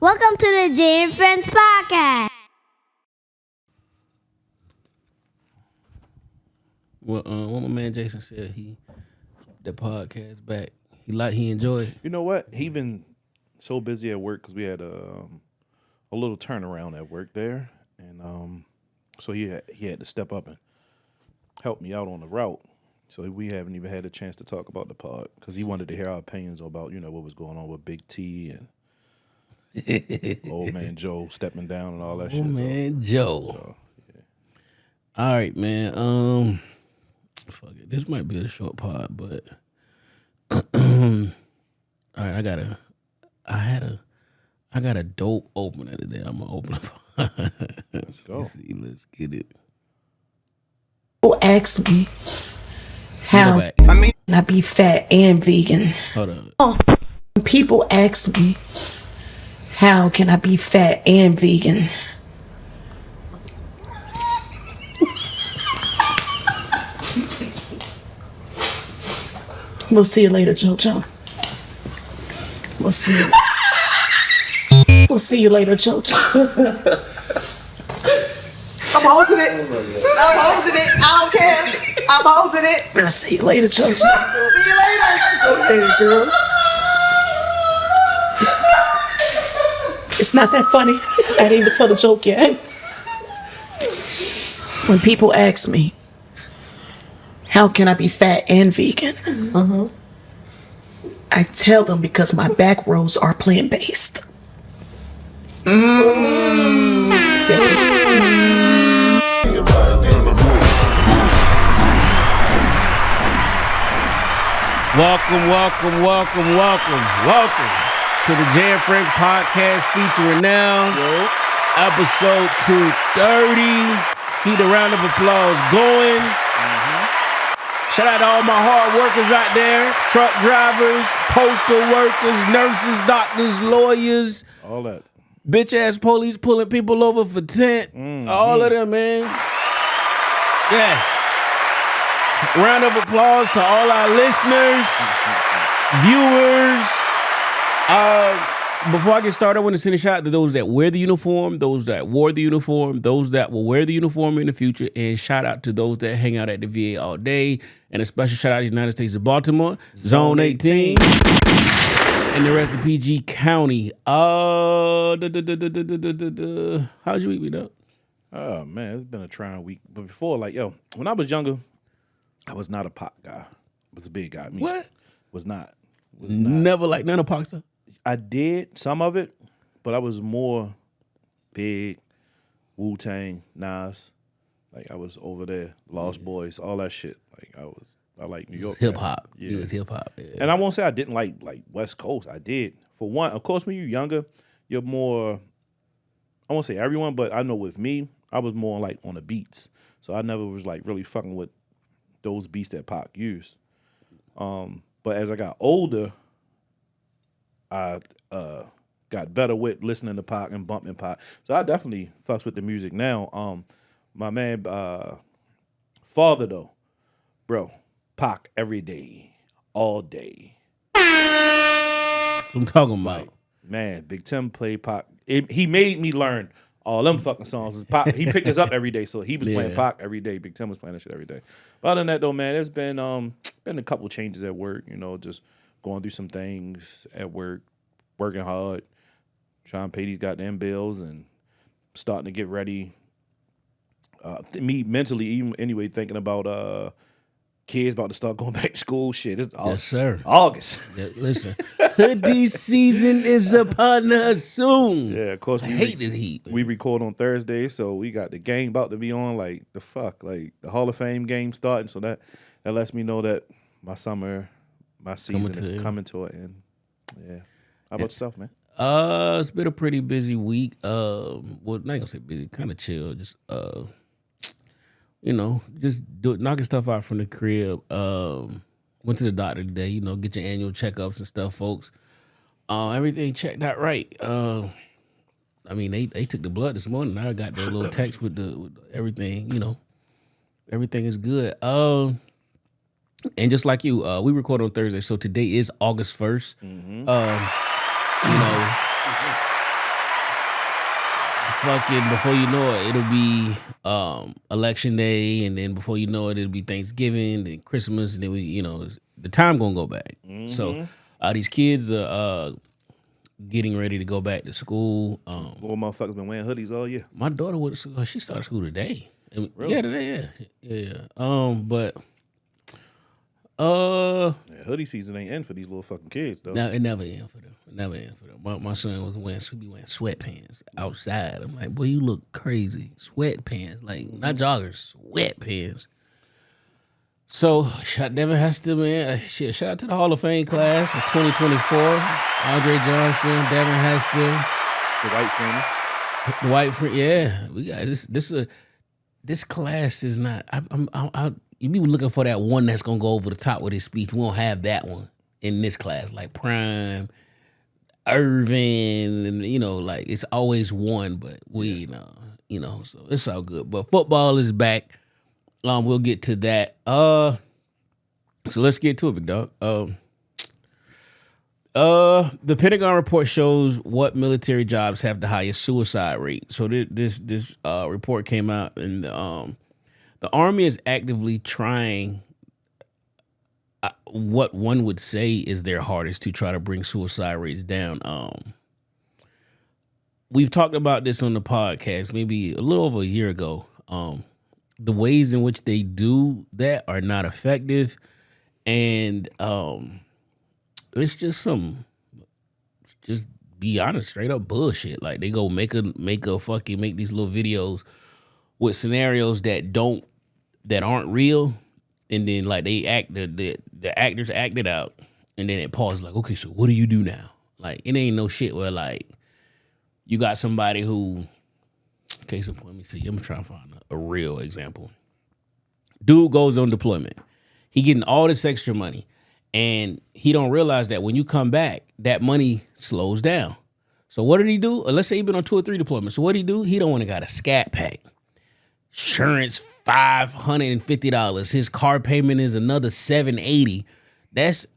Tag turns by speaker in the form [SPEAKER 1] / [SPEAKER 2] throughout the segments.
[SPEAKER 1] Welcome to the Jay and Friends podcast.
[SPEAKER 2] Well, what my man Jason said, the podcast back. He enjoyed it.
[SPEAKER 3] You know what? He been so busy at work because we had a little turnaround at work there, and so he had to step up and help me out on the route. So we haven't even had a chance to talk about the pod because he wanted to hear our opinions about what was going on with Big T and old man Joe stepping down and all that shit.
[SPEAKER 2] Old man Joe.
[SPEAKER 3] So, yeah.
[SPEAKER 2] All right, man. Fuck it. This might be a short pod, but all right. I got a dope opener today. I'm gonna open up.
[SPEAKER 3] Let's go.
[SPEAKER 2] Let's get it.
[SPEAKER 4] People ask me how can I be fat and vegan.
[SPEAKER 2] Hold on.
[SPEAKER 4] People ask me how can I be fat and vegan. We'll see you later, JoJo. We'll see you. We'll see you later, JoJo.
[SPEAKER 5] I'm holding it. I'm holding it. I don't care. I'm holding it.
[SPEAKER 4] I'll see you later, JoJo.
[SPEAKER 5] See you later. Okay, girl.
[SPEAKER 4] It's not that funny. I didn't even tell the joke yet. When people ask me, how can I be fat and vegan? I tell them because my back rows are plant-based.
[SPEAKER 2] Welcome to the Jay and Friends podcast featuring now episode 230. Keep the round of applause going. Shout out to all my hard workers out there, truck drivers, postal workers, nurses, doctors, lawyers,
[SPEAKER 3] All that.
[SPEAKER 2] bitch ass police pulling people over for tent. All of them, man. Yes. Round of applause to all our listeners, viewers. Before I get started, I want to send a shout out to those that wear the uniform, those that wore the uniform, those that will wear the uniform in the future, and shout out to those that hang out at the VA all day. And a special shout out to the United States of Baltimore, Zone 18, and the rest of PG County. How'd you eat me, dog?
[SPEAKER 3] Oh man, it's been a trying week. But before, when I was younger, I was not a pot guy. I was a big guy.
[SPEAKER 2] What?
[SPEAKER 3] Was not.
[SPEAKER 2] Never like none of Pac stuff?
[SPEAKER 3] I did some of it, but I was more big, Wu-Tang, Nas. Like I was over there, Lost Boys, all that shit. Like I like New York.
[SPEAKER 2] Hip hop.
[SPEAKER 3] Yeah.
[SPEAKER 2] It was hip hop. Yeah.
[SPEAKER 3] And I won't say I didn't like West Coast. I did. For one, of course, when you're younger, you're more, I won't say everyone, but I know with me, I was more like on the beats. So I never was like really fucking with those beats that Pac used. But as I got older, I got better with listening to Pac and bumping Pac. So I definitely fucks with the music now. My man, father though, bro, Pac every day, all day.
[SPEAKER 2] That's what I'm talking about.
[SPEAKER 3] Like, man, Big Tim played Pac. He made me learn all them fucking songs. Pac, he picked us up every day, so he was playing Pac every day. Big Tim was playing that shit every day. But other than that though, man, there's been a couple changes at work. Just going through some things at work, working hard, trying to pay these goddamn bills, and starting to get ready. Me mentally, even anyway, thinking about kids about to start going back to school. Shit, it's
[SPEAKER 2] Yes, sir.
[SPEAKER 3] August.
[SPEAKER 2] Yeah, listen, hoodie season is upon us soon.
[SPEAKER 3] Yeah, of course.
[SPEAKER 2] I hate this heat.
[SPEAKER 3] We record on Thursday, so we got the game about to be on. Like the fuck, like the Hall of Fame game starting. So that lets me know that my season is coming to an end. Yeah. How about yourself, man?
[SPEAKER 2] It's been a pretty busy week. Well, not gonna say busy, kind of chill. Just knocking stuff out from the crib. Went to the doctor today. Get your annual checkups and stuff, folks. Everything checked out right. They took the blood this morning. I got their little text with everything. Everything is good. And just like you, we record on Thursday, so today is August 1st. fucking before you know it, it'll be election day, and then before you know it, it'll be Thanksgiving, then Christmas, and then the time gonna go back. So these kids are getting ready to go back to school.
[SPEAKER 3] Little motherfuckers been wearing hoodies all year.
[SPEAKER 2] My daughter she started school today.
[SPEAKER 3] Really?
[SPEAKER 2] Yeah, today. Yeah. But
[SPEAKER 3] hoodie season ain't in for these little fucking kids though.
[SPEAKER 2] no, it never end for them. It never end for them. My son was wearing sweatpants outside. I'm like, boy, you look crazy. Sweatpants, like not joggers, sweatpants. So, Devin Hester, man. Shit, shout out to the Hall of Fame class of 2024. Andre Johnson, Devin Hester.
[SPEAKER 3] The white family.
[SPEAKER 2] The white friend, yeah. We got this class is not, you be looking for that one that's going to go over the top with his speech. We don't have that one in this class. Like Prime, Irvin, and, like it's always one, but we, so it's all good. But football is back. We'll get to that. So let's get to it, big dog. The Pentagon report shows what military jobs have the highest suicide rate. So this report came out, and the Army is actively trying what one would say is their hardest to try to bring suicide rates down. We've talked about this on the podcast maybe a little over a year ago. The ways in which they do that are not effective, and it's just be honest, straight up bullshit. Like they go make these little videos with scenarios that aren't real, and then like they the actors act it out, and then it pauses like, okay, so what do you do now? Like it ain't no shit where like you got somebody who. Case in point, let me see. I'm trying to find a real example. Dude goes on deployment. He getting all this extra money, and he don't realize that when you come back, that money slows down. So what did he do? Let's say he been on 2 or 3 deployments. So what did he do? He don't want to got a scat pack. Insurance $550. His car payment is another $780. That's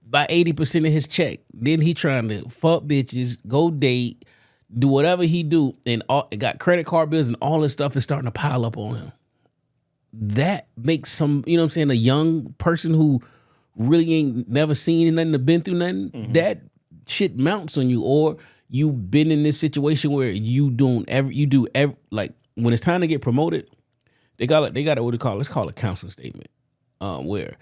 [SPEAKER 2] about 80% of his check. Then he trying to fuck bitches, go date, do whatever he do, and got credit card bills and all this stuff is starting to pile up on him. That makes some, a young person who really ain't never seen nothing or been through nothing, that shit mounts on you. Or you've been in this situation where like when it's time to get promoted, they got what they call, let's call it a counseling statement, where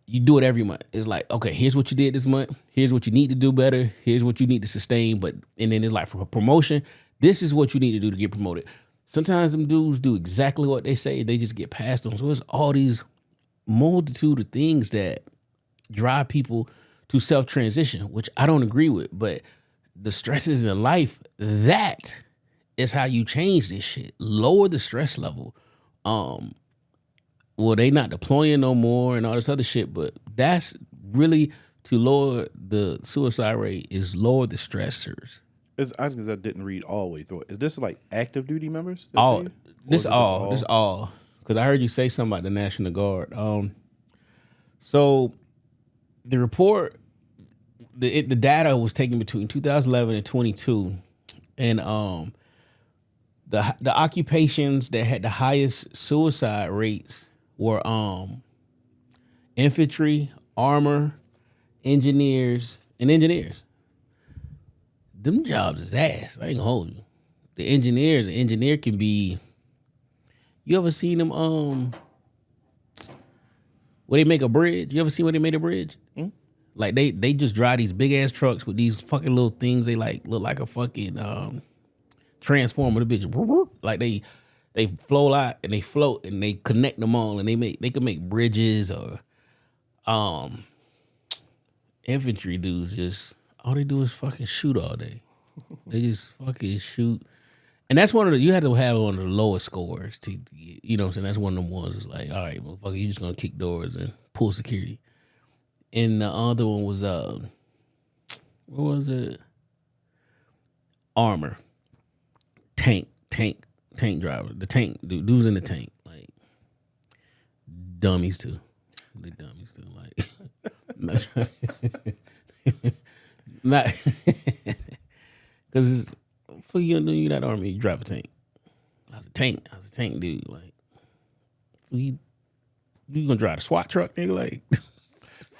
[SPEAKER 2] you do it every month. It's like, okay, here's what you did this month. Here's what you need to do better. Here's what you need to sustain. And then it's like for a promotion, this is what you need to do to get promoted. Sometimes them dudes do exactly what they say. They just get passed on. So it's all these multitude of things that drive people to self-transition, which I don't agree with. But the stresses in life, that is how you change this shit. Lower the stress level. Well, they not deploying no more and all this other shit, but that's really to lower the suicide rate is lower the stressors.
[SPEAKER 3] I didn't read all the way through it. Is this like active duty members?
[SPEAKER 2] This all. Because I heard you say something about the National Guard. So the report, the data was taken between 2011 and 22, and the occupations that had the highest suicide rates were infantry, armor, engineers. Them jobs is ass. I ain't gonna hold you. An engineer can be. You ever seen them? Where they make a bridge? You ever seen where they made a bridge? Mm-hmm. Like they just drive these big ass trucks with these fucking little things. They like look like a fucking transformer. The bitch, like they flow out and they float and they connect them all and they can make bridges. Or infantry dudes just all they do is fucking shoot all day. They just fucking shoot. And that's you have to have one of the lowest scores to, you know what I'm saying? That's one of them ones that's like, all right, motherfucker, you just gonna kick doors and pull security. And the other one was, what was it? Armor. Tank driver. The tank, dudes in the tank. Like, dummies too. They dummies too. Like, not, because fuck you gonna do? You that army? You drive a tank. I was a tank dude. Like, you gonna drive a SWAT truck, nigga? Like,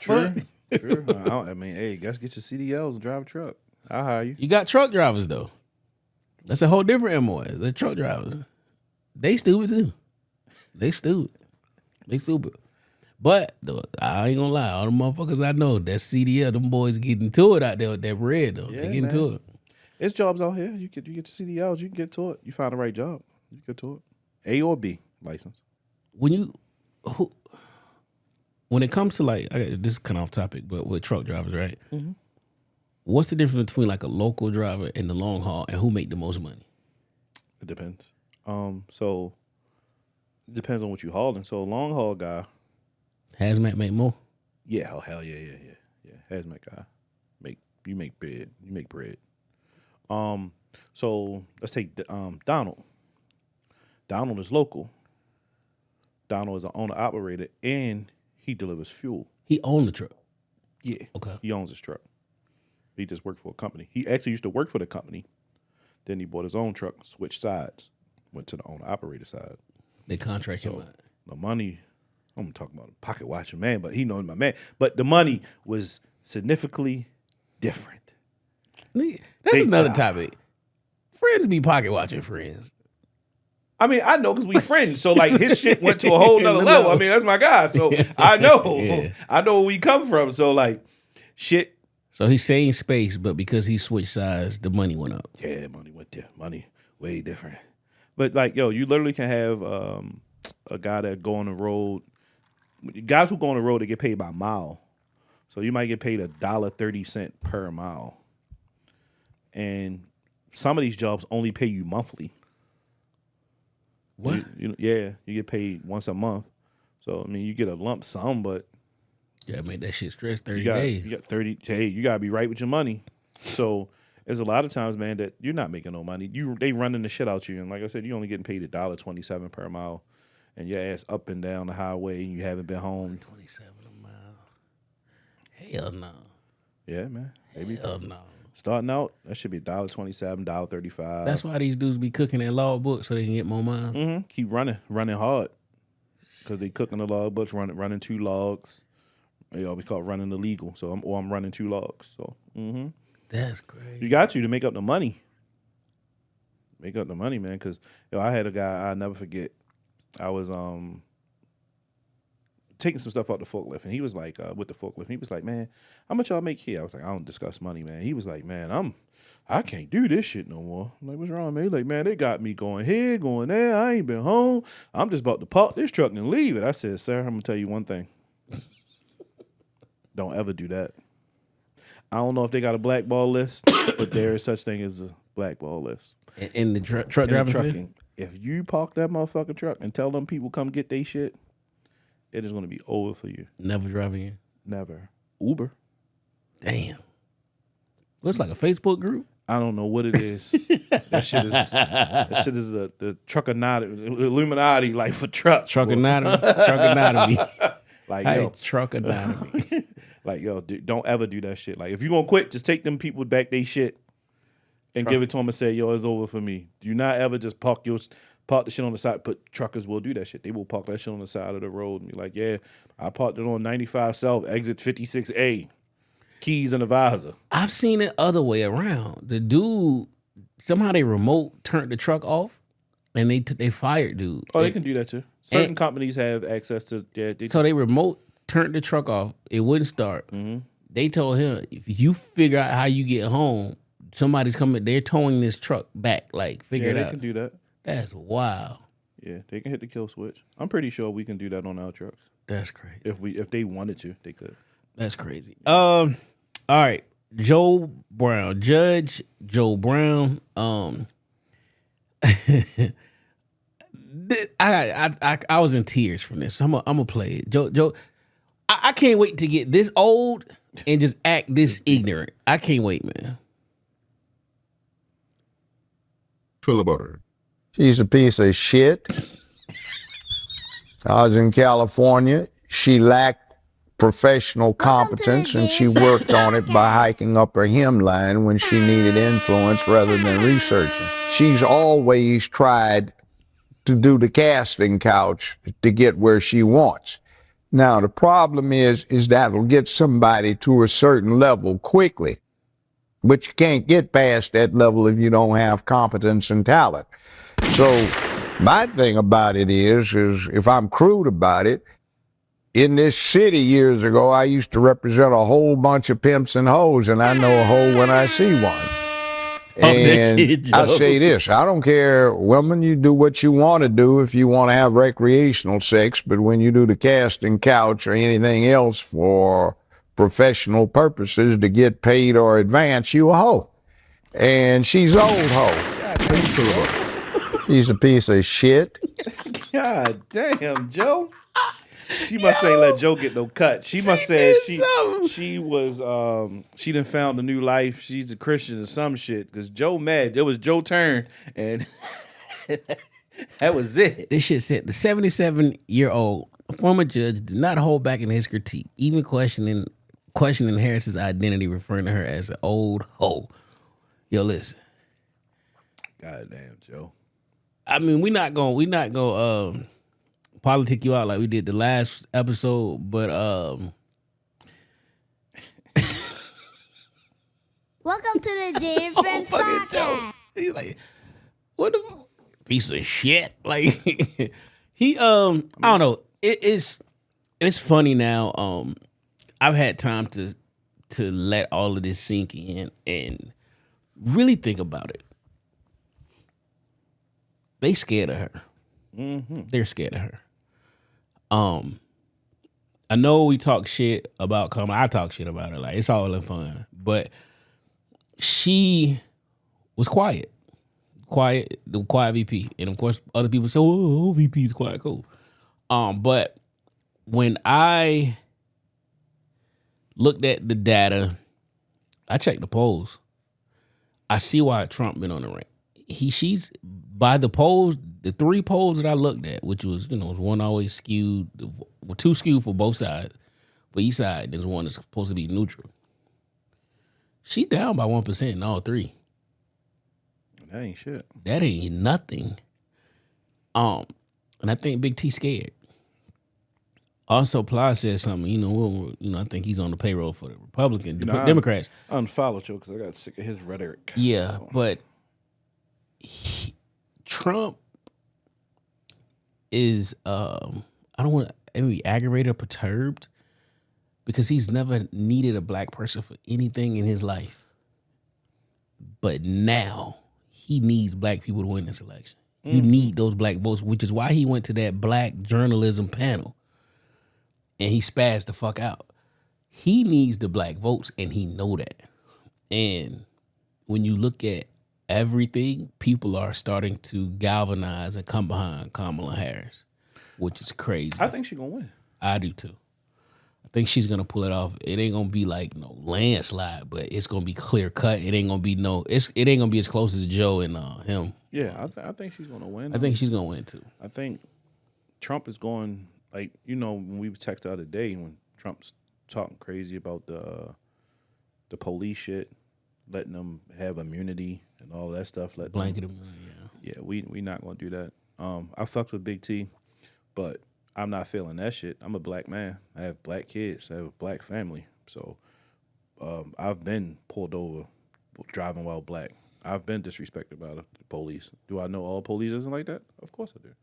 [SPEAKER 3] Sure. I mean, hey, guys, get your CDLs and drive a truck. I'll hire you.
[SPEAKER 2] You got truck drivers though. That's a whole different MO. The truck drivers, they stupid too. They stupid. But though, I ain't gonna lie, all the motherfuckers I know that CDL, them boys getting to it out there with that bread though.
[SPEAKER 3] Yeah,
[SPEAKER 2] They getting to it.
[SPEAKER 3] It's jobs out here. You get your CDLs, you can get to it. You find the right job, you get to it. A or B license.
[SPEAKER 2] When it comes to like, this is kind of off topic, but with truck drivers, right? Mm-hmm. What's the difference between like a local driver and the long haul, and who make the most money?
[SPEAKER 3] It depends. So it depends on what you hauling. So a long haul guy,
[SPEAKER 2] hazmat make more.
[SPEAKER 3] Yeah, oh hell yeah. Hazmat guy, you make bread. So let's take Donald. Donald is local. Donald is an owner operator, and he delivers fuel.
[SPEAKER 2] He owned the truck.
[SPEAKER 3] Yeah.
[SPEAKER 2] Okay.
[SPEAKER 3] He owns his truck. He just worked for a company. He actually used to work for the company. Then he bought his own truck, switched sides, went to the owner operator side.
[SPEAKER 2] They contract him out.
[SPEAKER 3] The money, I'm talking about a pocket watching man, but he knows my man. But the money was significantly different.
[SPEAKER 2] That's another topic. Friends be pocket watching friends.
[SPEAKER 3] I mean, I know because we friends. So like his shit went to a whole nother level. I mean, that's my guy. So I know.
[SPEAKER 2] Yeah.
[SPEAKER 3] I know where we come from. So like shit.
[SPEAKER 2] So he's saying space, but because he switched sides, the money went up.
[SPEAKER 3] Yeah, money went there. Money way different. But like, yo, you literally can have a guy that go on the road. Guys who go on the road, they get paid by mile. So you might get paid $1.30 per mile. And some of these jobs only pay you monthly.
[SPEAKER 2] What?
[SPEAKER 3] You get paid once a month. So I mean, you get a lump sum, but
[SPEAKER 2] yeah, make that shit stress 30 days.
[SPEAKER 3] You got 30. Hey, you gotta be right with your money. So there's a lot of times, man, that you're not making no money. They running the shit out you, and like I said, you only getting paid $1.27 per mile, and your ass up and down the highway, and you haven't been home.
[SPEAKER 2] 27 a mile. Hell no.
[SPEAKER 3] Yeah, man.
[SPEAKER 2] Hell no.
[SPEAKER 3] Starting out, that should be $1.27, $1.35.
[SPEAKER 2] That's why these dudes be cooking that log book so they can get more miles.
[SPEAKER 3] Mm-hmm. Keep running hard, because they cooking the log books, running 2 logs. They always call it running illegal. So I'm running 2 logs. So
[SPEAKER 2] that's crazy.
[SPEAKER 3] You got to make up the money. Make up the money, man. Because I had a guy I'll never forget. I was taking some stuff out the forklift, and he was like, with the forklift, he was like, man, how much y'all make here? I was like, I don't discuss money, man. He was like, man, I can't do this shit no more. I'm like, what's wrong, man? He's like, man, they got me going here, going there. I ain't been home. I'm just about to park this truck and leave it. I said, sir, I'm gonna tell you one thing. Don't ever do that. I don't know if they got a blackball list, but there is such thing as a blackball list.
[SPEAKER 2] In the truck driving
[SPEAKER 3] trucking. If you park that motherfucking truck and tell them people come get they shit, it is going to be over for you.
[SPEAKER 2] Never drive again?
[SPEAKER 3] Never. Uber.
[SPEAKER 2] Damn. What's like a Facebook group?
[SPEAKER 3] I don't know what it is. that shit is the Truckminati, Illuminati, like for trucks.
[SPEAKER 2] Truckminati.
[SPEAKER 3] Like,
[SPEAKER 2] hey,
[SPEAKER 3] yo.
[SPEAKER 2] Truckminati.
[SPEAKER 3] Like, yo, don't ever do that shit. Like, if you're going to quit, just take them people back they shit and give it to them and say, yo, it's over for me. Do not ever just park the shit on the side. But truckers will do that shit. They will park that shit on the side of the road and be like, yeah, I parked it on 95 South, exit 56A. Keys in the visor.
[SPEAKER 2] I've seen it other way around. The dude, somehow they remote turned the truck off and they fired dude.
[SPEAKER 3] Oh, they can do that too. Certain companies have access to,
[SPEAKER 2] they remote turned the truck off. It wouldn't start. Mm-hmm. They told him, if you figure out how you get home, somebody's coming, they're towing this truck back. Like, figure it out.
[SPEAKER 3] They can do that.
[SPEAKER 2] That's wild.
[SPEAKER 3] Yeah, they can hit the kill switch. I'm pretty sure we can do that on our trucks.
[SPEAKER 2] That's crazy.
[SPEAKER 3] If they wanted to, they could. That's
[SPEAKER 2] crazy. All right. Joe Brown. Judge Joe Brown. I was in tears from this. I'm gonna play it. Joe, I can't wait to get this old and just act this ignorant. I can't wait, man.
[SPEAKER 6] Filibuster. She's a piece of shit. I was in California. She lacked professional competence, and she worked on it by hiking up her hemline when she needed influence rather than researching. She's always tried to do the casting couch to get where she wants. Now, the problem is that'll get somebody to a certain level quickly, but you can't get past that level if you don't have competence and talent. So my thing about it is if I'm crude about it, in this city years ago, I used to represent a whole bunch of pimps and hoes, and I know a hoe when I see one. And I say this, I don't care, women, you do what you want to do if you want to have recreational sex, but when you do the casting couch or anything else for professional purposes to get paid or advance, you a hoe. And she's an old hoe. She's a piece of shit.
[SPEAKER 3] God damn, Joe. She must ain't let Joe get no cut. She must say she was she done found a new life. She's a Christian or some shit. Cause Joe mad. It was Joe's turn and that was it.
[SPEAKER 2] This shit said the 77-year-old former judge did not hold back in his critique, even questioning Harris's identity, referring to her as an old hoe. Yo, listen.
[SPEAKER 3] God damn, Joe.
[SPEAKER 2] I mean, we not gonna politic you out like we did the last episode, but
[SPEAKER 1] Welcome to the Jay and Friends podcast.
[SPEAKER 2] He's like, what the piece of shit? Like he I don't know. It's funny now. I've had time to let all of this sink in and really think about it. They scared of her. Mm-hmm. They're scared of her. I know we talk shit about Kamala. I talk shit about her. Like, it's all in fun. But she was quiet. The quiet VP. And of course, other people say, oh, VP is quiet, cool. But when I looked at the data, I checked the polls. I see why Trump been on the rank. She's by the polls, the three polls that I looked at, which was, was one always skewed, two skewed for both sides. For each side, there's one that's supposed to be neutral. She down by 1% in all three.
[SPEAKER 3] That ain't shit.
[SPEAKER 2] That ain't nothing. And I think Big T scared. Also, Ply said something. I think he's on the payroll for the Republican Democrats.
[SPEAKER 3] I unfollowed you because I got sick of his rhetoric.
[SPEAKER 2] Yeah, but Trump is I don't want to be aggravated or perturbed because he's never needed a black person for anything in his life. But now he needs black people to win this election. You need those black votes, which is why he went to that black journalism panel and he spazzed the fuck out. He needs the black votes and he know that. And when you look at everything, people are starting to galvanize and come behind Kamala Harris, which is crazy.
[SPEAKER 3] I think she's going to win.
[SPEAKER 2] I do too. I think she's going to pull it off. It ain't going to be like no landslide, but it's going to be clear cut. It ain't going to be it ain't going to be as close as Joe and him.
[SPEAKER 3] Yeah, I think she's going to win.
[SPEAKER 2] I think she's going to win too.
[SPEAKER 3] I think Trump is going, like, when we texted the other day when Trump's talking crazy about the police shit, letting them have immunity and all that stuff.
[SPEAKER 2] Blanket immunity,
[SPEAKER 3] yeah. Yeah, we not going to do that. I fucked with Big T, but I'm not feeling that shit. I'm a black man. I have black kids. I have a black family. So I've been pulled over driving while black. I've been disrespected by the police. Do I know all police isn't like that? Of course I do.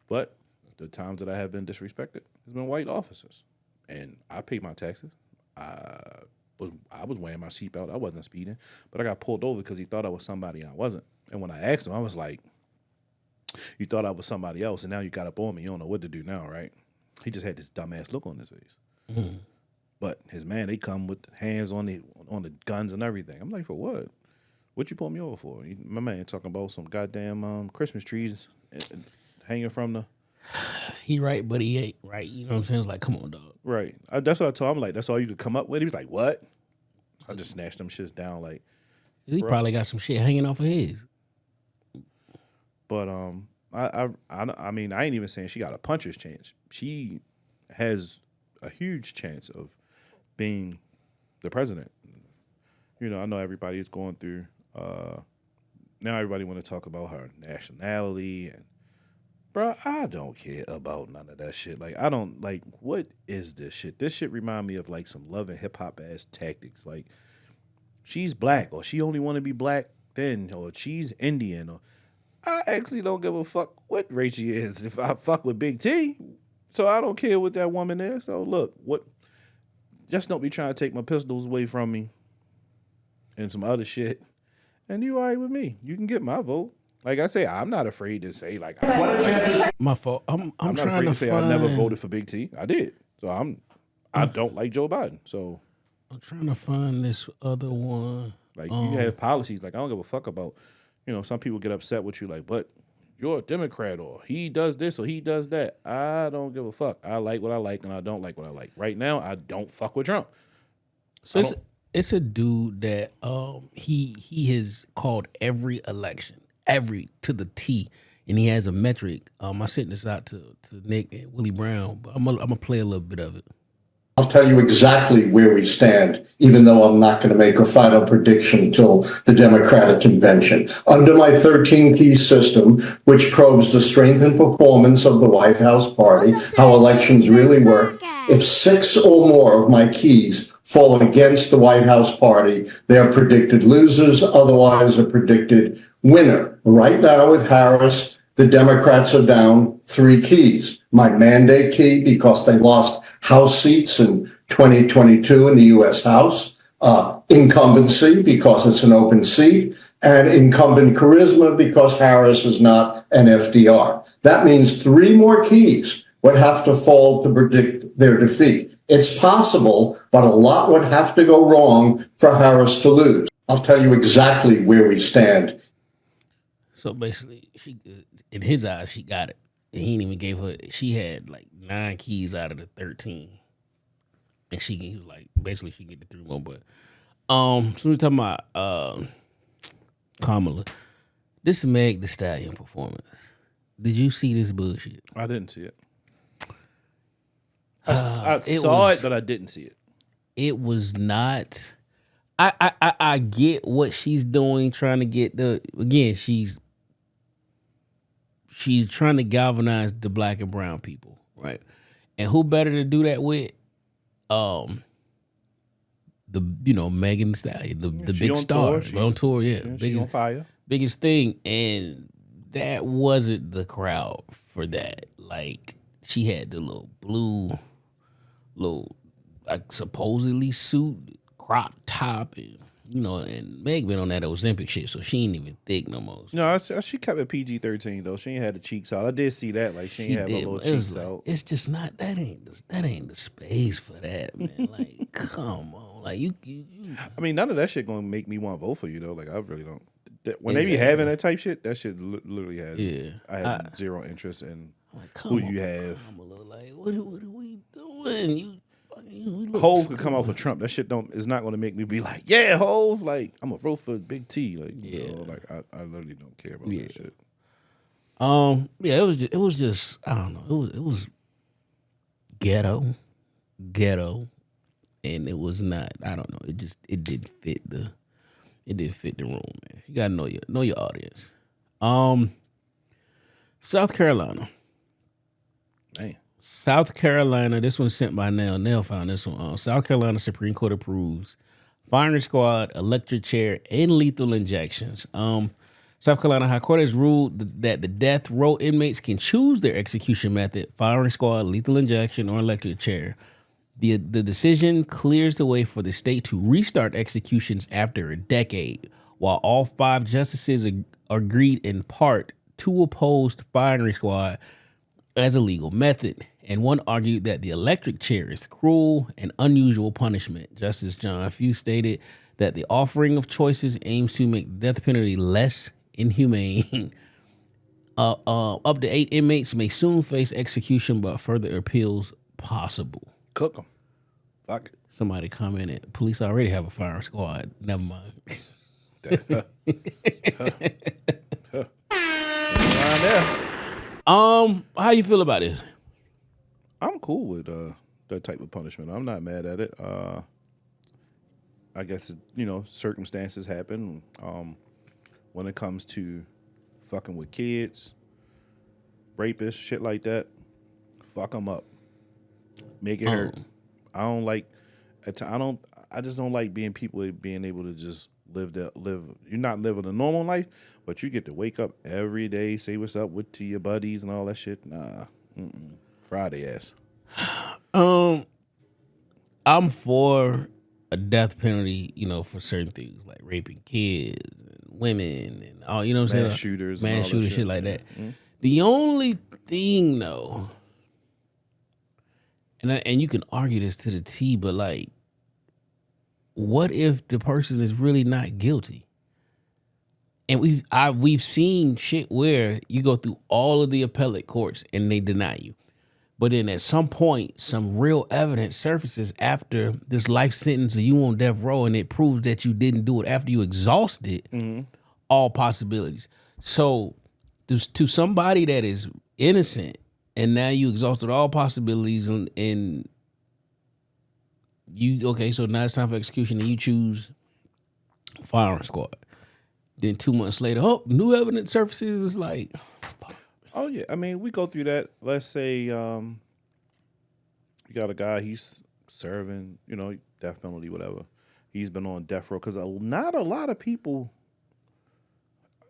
[SPEAKER 3] But the times that I have been disrespected has been white officers. And I pay my taxes. I was wearing my seatbelt. I wasn't speeding. But I got pulled over because he thought I was somebody and I wasn't. And when I asked him, I was like, you thought I was somebody else, and now you got up on me. You don't know what to do now, right? He just had this dumbass look on his face. Mm-hmm. But his man, they come with hands on the guns and everything. I'm like, for what? What you pull me over for? My man talking about some goddamn Christmas trees hanging from the...
[SPEAKER 2] He right, but he ain't right. You know what I'm saying? It's like, come on, dog.
[SPEAKER 3] Right. That's what I told him. I'm like, that's all you could come up with? He was like, what? I just snatched them shits down like...
[SPEAKER 2] He probably got some shit hanging off of his.
[SPEAKER 3] But I mean, I ain't even saying she got a puncher's chance. She has a huge chance of being the president. I know everybody is going through. Now everybody want to talk about her nationality and. Bro, I don't care about none of that shit. Like, I don't, like, what is this shit? This shit remind me of, like, some Love and Hip Hop ass tactics. Like, she's black, or she only want to be black then, or she's Indian, or I actually don't give a fuck what race she is if I fuck with Big T. So I don't care what that woman is. So look, just don't be trying to take my pistols away from me and some other shit. And you all right with me. You can get my vote. Like I say, I'm not afraid to say
[SPEAKER 2] my fault. I'm
[SPEAKER 3] not
[SPEAKER 2] trying
[SPEAKER 3] afraid
[SPEAKER 2] to
[SPEAKER 3] to say
[SPEAKER 2] find,
[SPEAKER 3] I never voted for Big T. I did. So I don't like Joe Biden. So
[SPEAKER 2] I'm trying to find this other one.
[SPEAKER 3] like you have policies. Like I don't give a fuck about. Some people get upset with you. Like, but you're a Democrat, or he does this, or he does that. I don't give a fuck. I like what I like, and I don't like what I like. Right now, I don't fuck with Trump.
[SPEAKER 2] So it's a dude that he has called every election. Every to the T, and he has a metric. I sent this out to Nick and Willie Brown, but I'm gonna play a little bit of it.
[SPEAKER 7] I'll tell you exactly where we stand, even though I'm not going to make a final prediction until the Democratic convention. Under my 13-key system, which probes the strength and performance of the White House party, how elections really work, if 6 or more of my keys fall against the White House party, they are predicted losers, otherwise a predicted winner. Right now with Harris, the Democrats are down 3 keys. My mandate key, because they lost House seats in 2022 in the U.S. House, incumbency, because it's an open seat, and incumbent charisma, because Harris is not an FDR. That means 3 more keys would have to fall to predict their defeat. It's possible, but a lot would have to go wrong for Harris to lose. I'll tell you exactly where we stand.
[SPEAKER 2] So basically, she, in his eyes, she got it. And he didn't even gave her. She had like 9 keys out of the 13, and he was like, basically, she get the 3 more. But so we're talking about Kamala. This Meg Thee Stallion performance. Did you see this bullshit?
[SPEAKER 3] I didn't see it. I saw it, but I didn't see it.
[SPEAKER 2] It was not. I get what she's doing, trying to get she's trying to galvanize the black and brown people, right? And who better to do that with? Megan Thee Stallion, the big star, on tour, yeah,
[SPEAKER 3] she on fire,
[SPEAKER 2] biggest thing, and that wasn't the crowd for that. Like she had the little blue, like supposedly suit, crop top, and and Meg been on that Ozempic shit, so she ain't even thick no more.
[SPEAKER 3] No, she kept it PG-13 though. She ain't had the cheeks out. I did see that. Like she ain't have a little cheeks out.
[SPEAKER 2] It's just not that ain't the space for that, man. Like, come on, like you.
[SPEAKER 3] I mean, none of that shit gonna make me want to vote for you though. Like I really don't. When they be having that type shit, that shit literally has. Yeah, I have zero interest in who you have.
[SPEAKER 2] I'm a little like, what are we doing?
[SPEAKER 3] Hove could come out for Trump. That shit is not going to make me be like, yeah, Hove. Like I'm gonna vote for Big T. Like like I literally don't care about that shit.
[SPEAKER 2] It was just I don't know. It was ghetto, and it was not. I don't know. It didn't fit the room, man. You gotta know your audience. South Carolina.
[SPEAKER 3] Man.
[SPEAKER 2] South Carolina, this one's sent by Nell. Nell found this one. South Carolina Supreme Court approves firing squad, electric chair, and lethal injections. South Carolina High Court has ruled that the death row inmates can choose their execution method, firing squad, lethal injection, or electric chair. The decision clears the way for the state to restart executions after a decade, while all 5 justices agreed in part to oppose the firing squad as a legal method. And one argued that the electric chair is cruel and unusual punishment. Justice John Few stated that the offering of choices aims to make the death penalty less inhumane. Up to 8 inmates may soon face execution, but further appeals possible.
[SPEAKER 3] Cook them. Fuck it.
[SPEAKER 2] Somebody commented, police already have a firing squad. Never mind.
[SPEAKER 3] How
[SPEAKER 2] you feel about this?
[SPEAKER 3] I'm cool with that type of punishment. I'm not mad at it. I guess circumstances happen. When it comes to fucking with kids, rapists, shit like that, fuck them up, make it hurt. I don't like. I just don't like people being able to just live. You're not living a normal life, but you get to wake up every day, say what's up to your buddies and all that shit. Nah, Friday ass.
[SPEAKER 2] I'm for a death penalty, for certain things like raping kids and women and all, you know what I'm saying?
[SPEAKER 3] Mass shooters,
[SPEAKER 2] shit like that. Mm-hmm. The only thing though, and you can argue this to the T, but like, what if the person is really not guilty? And we've seen shit where you go through all of the appellate courts and they deny you. But then at some point, some real evidence surfaces after this life sentence of you on death row, and it proves that you didn't do it after you exhausted all possibilities. So to somebody that is innocent, and now you exhausted all possibilities, and so now it's time for execution, and you choose firing squad. Then 2 months later, new evidence surfaces. It's like,
[SPEAKER 3] oh yeah, I mean, we go through that. Let's say you got a guy, he's serving, death penalty, whatever. He's been on death row because not a lot of people,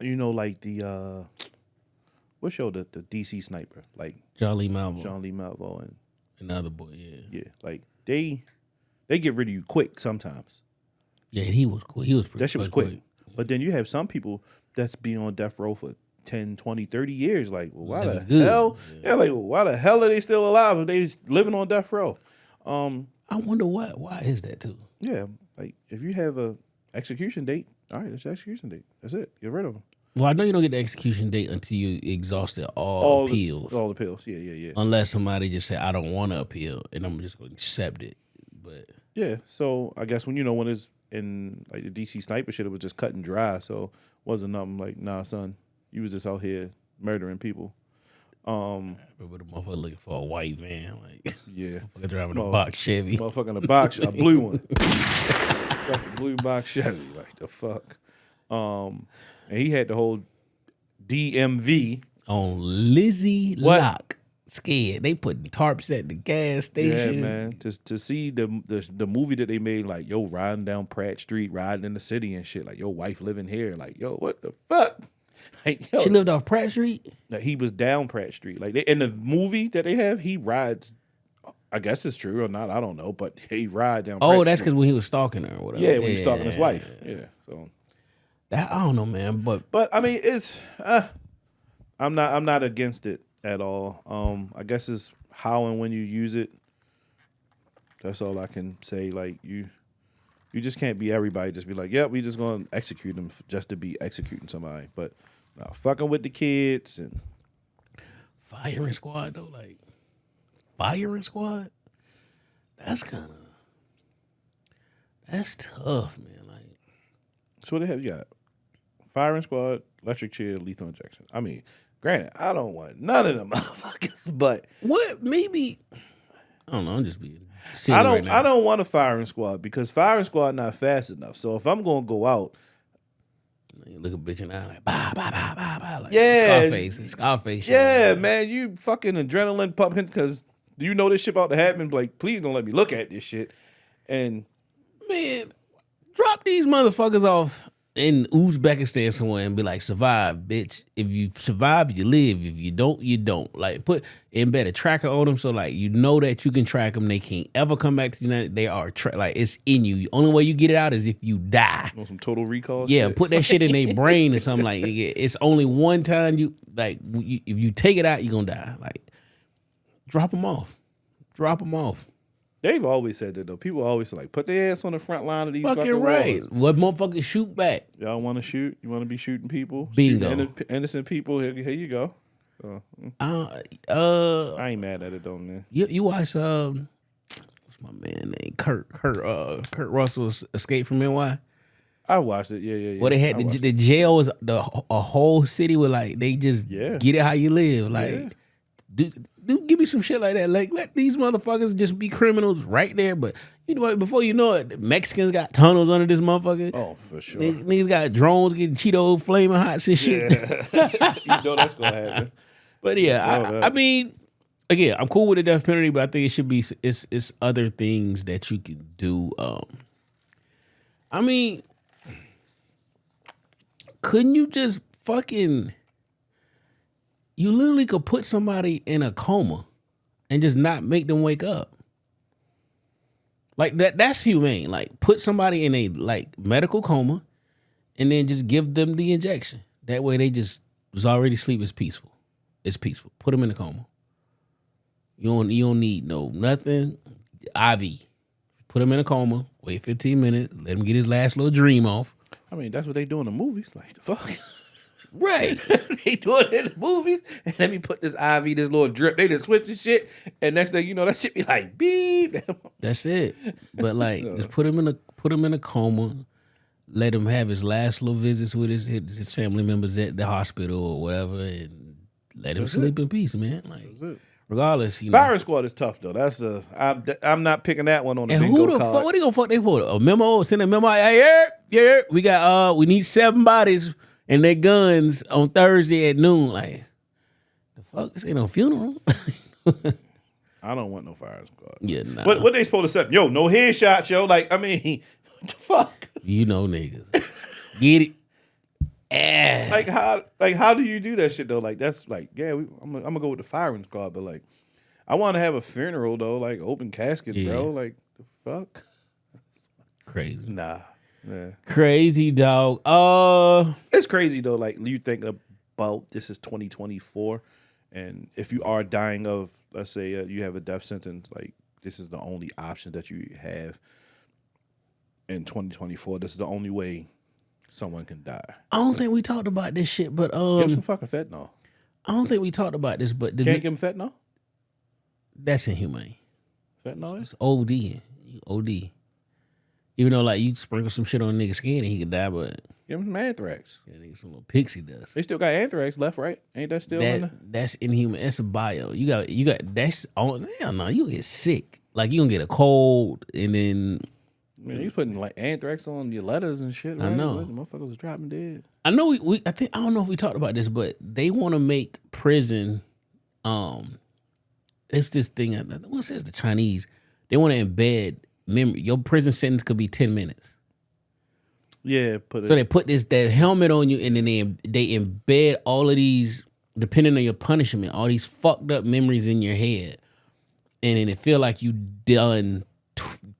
[SPEAKER 3] like the what show the DC sniper, like
[SPEAKER 2] John Lee Malvo
[SPEAKER 3] and
[SPEAKER 2] another boy,
[SPEAKER 3] yeah, like they get rid of you quick sometimes.
[SPEAKER 2] Yeah, he was quick.
[SPEAKER 3] That shit was quick. But then you have some people that's been on death row for 10, 20, 30 years. Like, well, why the hell? Yeah, like, well, why the hell are they still alive if they living on death row?
[SPEAKER 2] I wonder why is that too?
[SPEAKER 3] Yeah, like if you have a execution date, all right, it's your execution date. That's it. Get rid of them.
[SPEAKER 2] Well, I know you don't get the execution date until you exhausted all appeals.
[SPEAKER 3] All appeals, yeah.
[SPEAKER 2] Unless somebody just say, I don't want to appeal, and I'm just going to accept it. But
[SPEAKER 3] yeah, so I guess when it's in like the DC sniper shit, it was just cut and dry. So it wasn't nothing like, nah, son, you was just out here murdering people.
[SPEAKER 2] But a motherfucker looking for a white van, like
[SPEAKER 3] yeah,
[SPEAKER 2] motherfucker driving a box Chevy,
[SPEAKER 3] motherfucking a box, a blue one, fucking blue box Chevy, like the fuck. And he had the whole DMV
[SPEAKER 2] on Lizzie Lock. Scared. They putting tarps at the gas station.
[SPEAKER 3] Yeah, man. To see the movie that they made, like, yo, riding down Pratt Street, riding in the city and shit, like, your wife living here, like, yo, what the fuck? Like, yo,
[SPEAKER 2] she lived off Pratt Street?
[SPEAKER 3] Like, he was down Pratt Street. Like, in the movie that they have, he rides, I guess it's true or not, I don't know, but he ride down Pratt
[SPEAKER 2] that's
[SPEAKER 3] Street.
[SPEAKER 2] Because when he was stalking her or whatever.
[SPEAKER 3] Yeah, when he was stalking his wife. Yeah, so.
[SPEAKER 2] I don't know, man, but
[SPEAKER 3] I mean, it's, I'm not against it at all. I guess it's how and when you use it. That's all I can say. Like you just can't be everybody. Just be like, yeah, we just gonna execute them just to be executing somebody. But fucking with the kids and
[SPEAKER 2] firing squad though, like firing squad. That's tough, man. Like,
[SPEAKER 3] so what they have? You got firing squad, electric chair, lethal injection. I mean. Granted, I don't want none of them motherfuckers, but
[SPEAKER 2] what? Maybe I don't know. I'm just being silly right now.
[SPEAKER 3] I don't want a firing squad because firing squad not fast enough. So if I'm gonna go out,
[SPEAKER 2] you look a bitch in the eye like bah bah bah bah bah, like Scarface.
[SPEAKER 3] Yeah, man, you fucking adrenaline pumping because do you know this shit about to happen? Like, please don't let me look at this shit. And
[SPEAKER 2] man, drop these motherfuckers off in Uzbekistan somewhere and be like, survive, bitch. If you survive, you live. If you don't, you don't. Like, embed a tracker on them so, like, you know that you can track them. They can't ever come back to the United. They are, like, it's in you. The only way you get it out is if you die.
[SPEAKER 3] Want some total recall?
[SPEAKER 2] Yeah,
[SPEAKER 3] shit?
[SPEAKER 2] Put that shit in their brain or something. Like, it's only one time if you take it out, you're going to die. Like, drop them off.
[SPEAKER 3] They've always said that, though. People always say, like, put their ass on the front line of these fucking
[SPEAKER 2] right.
[SPEAKER 3] wars.
[SPEAKER 2] What motherfuckers shoot back?
[SPEAKER 3] Y'all want to shoot? You want to be shooting people?
[SPEAKER 2] Bingo.
[SPEAKER 3] Shooting innocent people? Here you go. I ain't mad at it, though, man.
[SPEAKER 2] You watch, what's my man name? Kurt Russell's Escape from NY?
[SPEAKER 3] I watched it, yeah.
[SPEAKER 2] Well, they had the jail was a whole city where, like, they just get it how you live. Like, do give me some shit like that. Like, let these motherfuckers just be criminals right there. But you know what? Before you know it, the Mexicans got tunnels under this motherfucker.
[SPEAKER 3] Oh, for sure.
[SPEAKER 2] Niggas got drones getting Cheeto flaming hot and shit.
[SPEAKER 3] Yeah. You know that's gonna happen.
[SPEAKER 2] But yeah, I mean, again, I'm cool with the death penalty, but I think it should be it's other things that you can do. I mean, couldn't you just fucking? You literally could put somebody in a coma and just not make them wake up. Like that's humane. Like put somebody in a like medical coma and then just give them the injection. That way they just was already asleep. It's peaceful. It's peaceful. Put them in a coma. You don't need nothing. IV. Put him in a coma. Wait 15 minutes. Let him get his last little dream off.
[SPEAKER 3] I mean, that's what they do in the movies. Like the fuck.
[SPEAKER 2] Right.
[SPEAKER 3] They do it in the movies. And let me put this IV, this little drip. They just switch the shit. And next thing you know, that shit be like beep.
[SPEAKER 2] That's it. But like, just put him in a coma. Let him have his last little visits with his family members at the hospital or whatever, and let him sleep in peace, man. Like, regardless, you know.
[SPEAKER 3] Firing squad is tough though. I'm not picking that one on the
[SPEAKER 2] and
[SPEAKER 3] bingo
[SPEAKER 2] who the
[SPEAKER 3] card.
[SPEAKER 2] fuck? What they gonna fuck they for? A memo? Send a memo? Hey, yeah, we need 7 bodies and their guns on Thursday at noon. Like, the fuck? This ain't no funeral.
[SPEAKER 3] I don't want no firing squad.
[SPEAKER 2] Yeah, nah.
[SPEAKER 3] What they supposed to say? Yo, no headshots, yo. Like, I mean, what the fuck?
[SPEAKER 2] You know niggas. Get it?
[SPEAKER 3] Like how do you do that shit though? Like that's like, yeah, I'm gonna go with the firing squad, but like I want to have a funeral though, like open casket, bro. Like the fuck?
[SPEAKER 2] Crazy.
[SPEAKER 3] Nah. Yeah.
[SPEAKER 2] Crazy dog.
[SPEAKER 3] It's crazy though. Like you think about this is 2024, and if you are dying of, let's say you have a death sentence, like this is the only option that you have in 2024. This is the only way someone can die.
[SPEAKER 2] I don't think we talked about this shit, but
[SPEAKER 3] Give some fucking fentanyl.
[SPEAKER 2] I don't think we talked about this, but
[SPEAKER 3] Can't give him fentanyl.
[SPEAKER 2] That's inhumane.
[SPEAKER 3] Fentanyl
[SPEAKER 2] It's OD. You OD. Even though like you sprinkle some shit on a nigga's skin and he could die, but
[SPEAKER 3] give him some anthrax.
[SPEAKER 2] yeah, nigga, some little pixie dust.
[SPEAKER 3] They still got anthrax left, right? Ain't that still in there?
[SPEAKER 2] That's inhuman. That's a bio. You got that's on. Hell no, you get sick. Like you gonna get a cold and then.
[SPEAKER 3] Man, you putting like anthrax on your letters and shit. Right?
[SPEAKER 2] I know.
[SPEAKER 3] The motherfuckers was dropping dead.
[SPEAKER 2] I know. I don't know if we talked about this, but they want to make prison. It's this thing. I want to say it's the Chinese. They want to embed memory. Your prison sentence could be 10 minutes.
[SPEAKER 3] Yeah,
[SPEAKER 2] So they put that helmet on you, and then they embed all of these, depending on your punishment, all these fucked up memories in your head, and then it feel like you done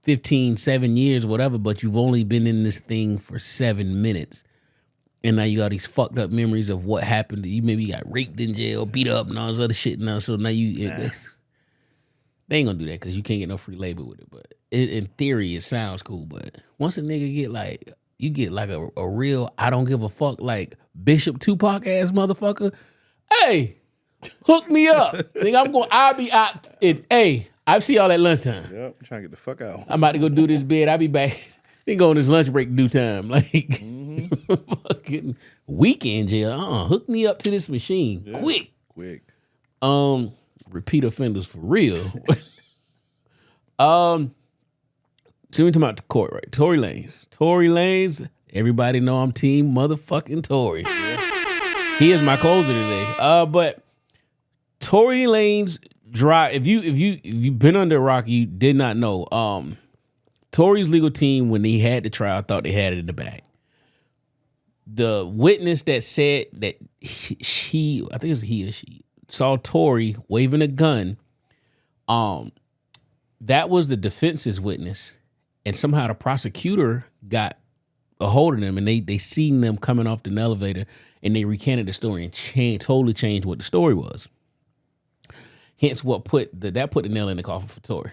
[SPEAKER 2] 7 years, whatever, but you've only been in this thing for 7 minutes. And now you got these fucked up memories of what happened to you. Maybe you got raped in jail, beat up, and all this other shit now. So now they ain't gonna do that because you can't get no free labor with it. But in theory, it sounds cool. But once a nigga get like, you get like a real, I don't give a fuck, like Bishop Tupac ass motherfucker. Hey, hook me up. Nigga, I'll be out. Hey, I'll see y'all at lunchtime.
[SPEAKER 3] Yep, I'm trying to get the fuck out.
[SPEAKER 2] I'm about to go do this bid. I'll be back. Then go on this lunch break due time. Like, fucking weekend jail. Hook me up to this machine. Yeah. Quick. Repeat offenders for real. So we talking about the court, right? Tory Lanez. Everybody know I'm team motherfucking Tory. Yeah. He is my closer today. But Tory Lanez drive. If you've been under a rock, you did not know. Tory's legal team, when they had the trial, thought they had it in the bag. The witness that said that he, I think it was he or she, saw Tory waving a gun. That was the defense's witness, and somehow the prosecutor got a hold of them, and they seen them coming off the elevator, and they recanted the story and totally changed what the story was. Hence, what put the nail in the coffin for Tory.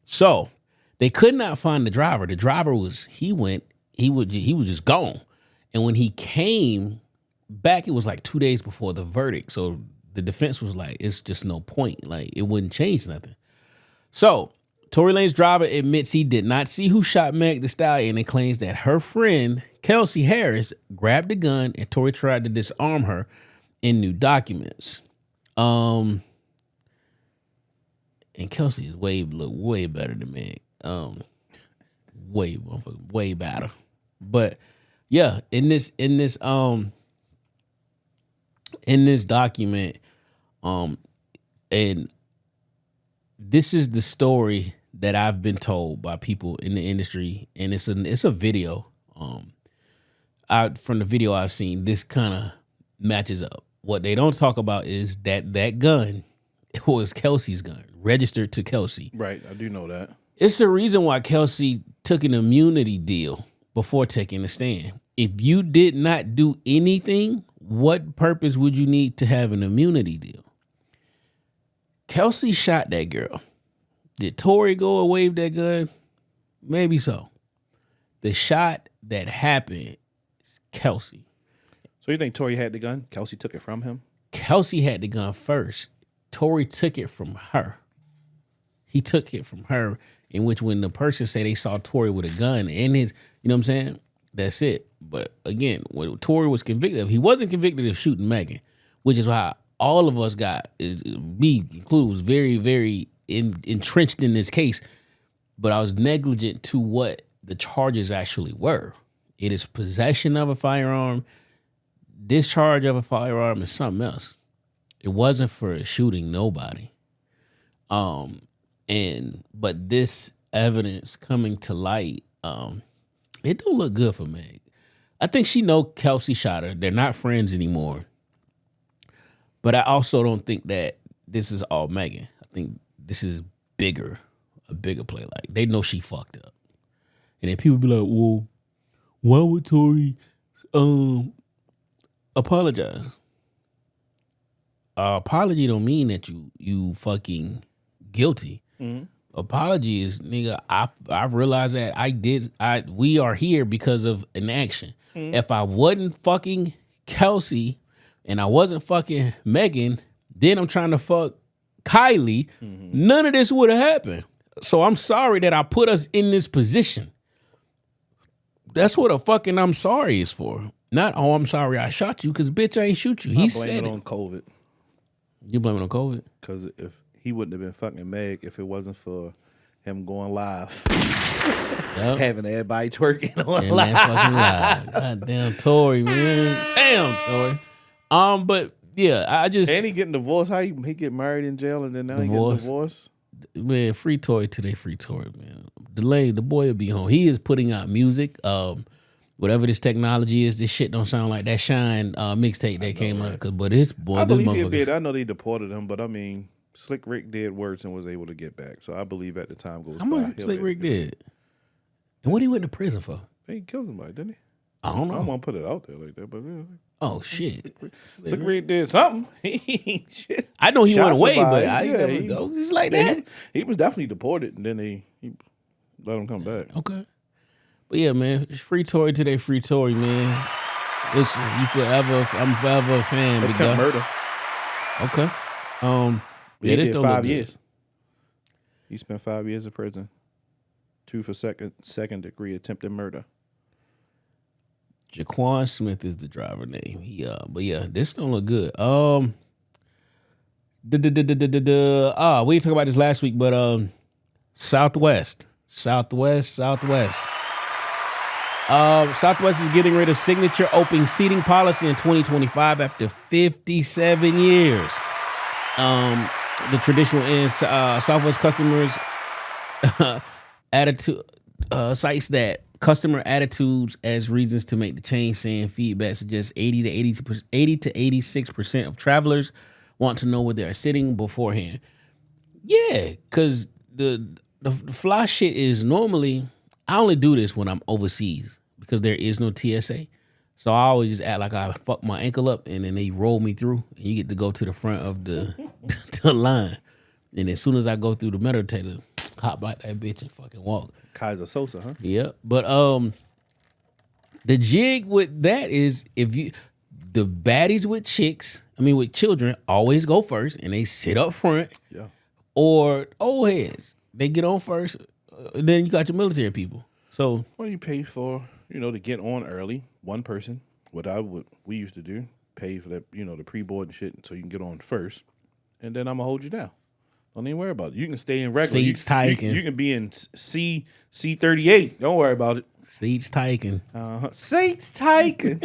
[SPEAKER 2] So they could not find the driver. The driver was he was just gone, and when he came back, it was like 2 days before the verdict. So the defense was like, it's just no point. Like, it wouldn't change nothing. So Tory Lanez's driver admits he did not see who shot Meg Thee Stallion and claims that her friend, Kelsey Harris, grabbed the gun and Tory tried to disarm her in new documents. And Kelsey is way better than Meg. Way better. But yeah, in this document, and this is the story that I've been told by people in the industry, and it's a video. From the video I've seen, this kind of matches up. What they don't talk about is that gun was Kelsey's gun, registered to Kelsey.
[SPEAKER 3] Right, I do know that.
[SPEAKER 2] It's the reason why Kelsey took an immunity deal before taking the stand. If you did not do anything, what purpose would you need to have an immunity deal? Kelsey shot that girl. Did Tory go and wave that gun? Maybe so. The shot that happened is Kelsey.
[SPEAKER 3] So you think Tory had the gun? Kelsey took it from him?
[SPEAKER 2] Kelsey had the gun first. Tory took it from her. He took it from her, in which when the person say they saw Tory with a gun in his, you know what I'm saying? That's it. But again, when Tory was convicted of, he wasn't convicted of shooting Megan, which is why all of us got, me included, was very, very entrenched in this case. But I was negligent to what the charges actually were. It is possession of a firearm, discharge of a firearm, and something else. It wasn't for shooting nobody. But this evidence coming to light, it don't look good for Meg. I think she know Kelsey shot her. They're not friends anymore. But I also don't think that this is all Megan. I think this is a bigger play. Like, they know she fucked up. And then people be like, well, why would Tory apologize? Apology don't mean that you fucking guilty. Mm-hmm. Apology is, nigga, I realized that we are here because of an action. Mm-hmm. If I wasn't fucking Kelsey and I wasn't fucking Megan, then I'm trying to fuck Kylie, none of this would have happened. So I'm sorry that I put us in this position. That's what a fucking I'm sorry is for. Not, oh, I'm sorry I shot you, because bitch, I ain't shoot you. He said it.
[SPEAKER 3] On COVID.
[SPEAKER 2] You blame it on COVID?
[SPEAKER 3] Because if he wouldn't have been fucking Meg if it wasn't for him going live. Yep. Having everybody twerking on live.
[SPEAKER 2] Fucking live. Goddamn Tory, man. Damn, Tory. But yeah, I just...
[SPEAKER 3] And he getting divorced. How he get married in jail and then now he getting divorced?
[SPEAKER 2] Man, free Tory today, free Tory, man. The boy will be home. He is putting out music. Whatever this technology is, this shit don't sound like that Shine mixtape that came out. But this boy,
[SPEAKER 3] I believe he did. I know they deported him, but I mean, Slick Rick did worse and was able to get back. So I believe at the time goes by.
[SPEAKER 2] How much Slick Rick did? And what he went to prison for?
[SPEAKER 3] He killed somebody, didn't he?
[SPEAKER 2] I don't know.
[SPEAKER 3] I don't want to put it out there like that, but yeah.
[SPEAKER 2] Oh shit!
[SPEAKER 3] Slick Rick did something. Shit.
[SPEAKER 2] I know he went away, but I never go just like that.
[SPEAKER 3] He was definitely deported, and then he let him come back.
[SPEAKER 2] Okay. But yeah, man, it's free Tory today, free Tory, man. Listen, I'm forever a fan.
[SPEAKER 3] Attempt murder.
[SPEAKER 2] Okay.
[SPEAKER 3] He did 5 years. He spent 5 years in prison. 2 for second degree attempted murder.
[SPEAKER 2] Jaquan Smith is the driver name. But yeah, this don't look good. We talked about this last week, but Southwest is getting rid of signature open seating policy in 2025 after 57 years. The traditional ends. Southwest customers attitude cites that customer attitudes as reasons to make the change, saying feedback suggests 80 to 86% of travelers want to know where they are sitting beforehand. Yeah, because the fly shit is normally, I only do this when I'm overseas because there is no TSA. So I always just act like I fucked my ankle up and then they roll me through and you get to go to the front of the line. And as soon as I go through the metal detector, hop out that bitch and fucking walk.
[SPEAKER 3] Kaiser Sosa, huh?
[SPEAKER 2] Yeah. But the jig with that is the baddies with children always go first and they sit up front.
[SPEAKER 3] Yeah. Or
[SPEAKER 2] old heads, they get on first. Then you got your military people. So
[SPEAKER 3] what do you pay for? To get on early. One person. What we used to do, pay for that. The pre-board and shit, so you can get on first, and then I'm gonna hold you down. Don't even worry about it. You can stay in regular.
[SPEAKER 2] Seats taken.
[SPEAKER 3] You can be in C38. Don't worry about it.
[SPEAKER 2] Seats taken.
[SPEAKER 3] Seats taken.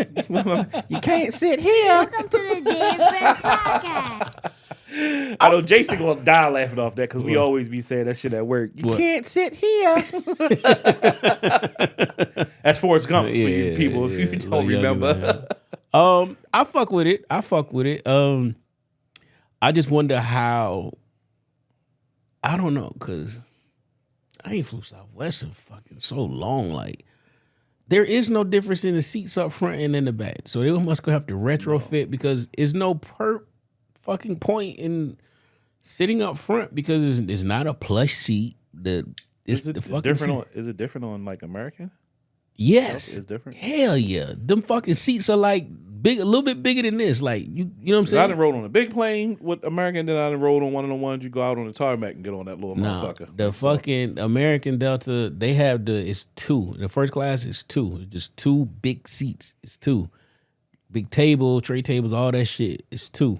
[SPEAKER 3] You can't sit here.
[SPEAKER 1] Welcome to the Jay and Friends podcast.
[SPEAKER 3] I know Jason gonna die laughing off that because we always be saying that shit at work. You can't sit here. That's Forrest Gump for you people if you don't remember.
[SPEAKER 2] I fuck with it. I just wonder how. I don't know, cause I ain't flew Southwest in fucking so long. Like, there is no difference in the seats up front and in the back. So they must go have to retrofit because it's no fucking point in sitting up front because it's not a plush seat. Is it different on like American? Yes, it's different. Hell yeah, them fucking seats are like big, a little bit bigger than this. Like you know what I'm saying?
[SPEAKER 3] I done rode on a big plane with American, then I done rode on one of the ones you go out on the tarmac and get on that little motherfucker.
[SPEAKER 2] The fucking American Delta, they have it's two. The first class is two. It's just two big seats. It's two. Big table, tray tables, all that shit. It's two.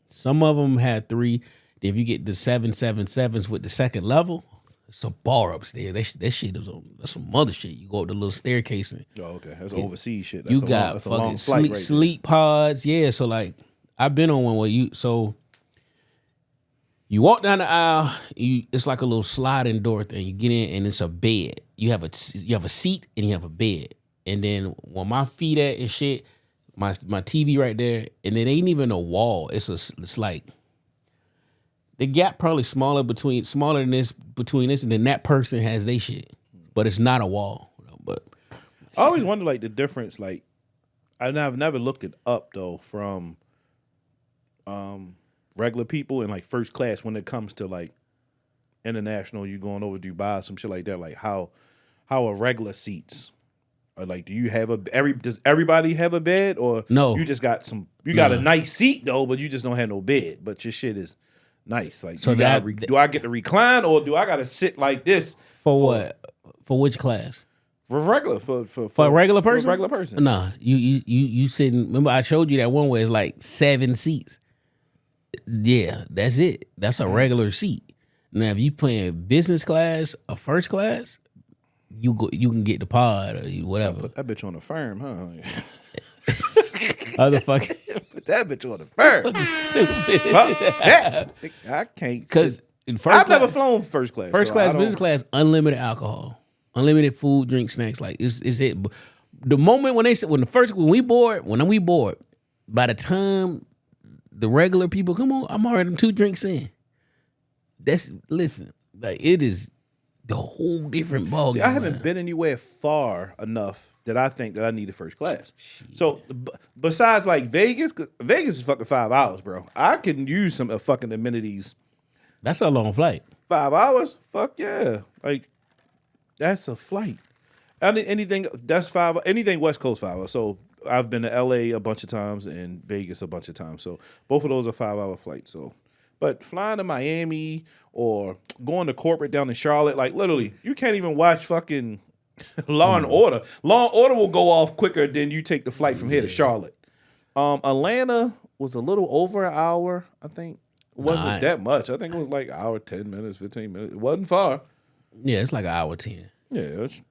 [SPEAKER 2] Some of them had three. If you get the 777s with the second level, it's a bar upstairs. That shit is that's some other shit. You go up the little staircase and
[SPEAKER 3] okay, that's overseas shit.
[SPEAKER 2] That's got fucking sleep pods. Yeah, so like I've been on one where you walk down the aisle. It's like a little sliding door thing. You get in and it's a bed. You have a seat and you have a bed. And then where my feet at and shit, my TV right there, and it ain't even a wall. It's like. The gap probably smaller than this between this, and then that person has their shit, but it's not a wall. But
[SPEAKER 3] I always wonder like the difference. Like I've never looked it up though from regular people in like first class when it comes to like international. You going over Dubai, some shit like that. Like how are regular seats? Or like, do you have does everybody have a bed or
[SPEAKER 2] no?
[SPEAKER 3] You just got got a nice seat though, but you just don't have no bed. But your shit is. Nice. Like, so do I get to recline or do I got to sit like this?
[SPEAKER 2] For what? For which class?
[SPEAKER 3] For regular. For
[SPEAKER 2] a regular person?
[SPEAKER 3] For a regular person.
[SPEAKER 2] Nah. You sitting. Remember, I showed you that one where it's like 7 seats. Yeah, that's it. That's a regular seat. Now, if you playing business class or first class, you can get the pod or whatever.
[SPEAKER 3] Put that bitch on the firm, huh?
[SPEAKER 2] Other fucking
[SPEAKER 3] put that bitch on the firm. I can't
[SPEAKER 2] because
[SPEAKER 3] I've never flown first class.
[SPEAKER 2] First class, business class, unlimited alcohol, unlimited food, drink, snacks. Like it's it. The moment when we board, by the time the regular people come on, I'm already 2 drinks in. Like it is the whole different ball.
[SPEAKER 3] I haven't been anywhere far enough that I think that I needed first class. Shit. So besides like Vegas is fucking 5 hours, bro. I can use some fucking amenities.
[SPEAKER 2] That's a long flight.
[SPEAKER 3] 5 hours? Fuck yeah. Like that's a flight. Anything West Coast 5 hours. So I've been to LA a bunch of times and Vegas a bunch of times. So both of those are 5-hour flights. So but flying to Miami or going to corporate down in Charlotte, like literally, you can't even watch fucking Law and Order. Law and Order will go off quicker than you take the flight from here to Charlotte. Atlanta was a little over an hour, I think. It wasn't that much. I think it was like an hour, 10 minutes, 15 minutes. It wasn't far.
[SPEAKER 2] Yeah, it's like an hour 10.
[SPEAKER 3] Yeah, it's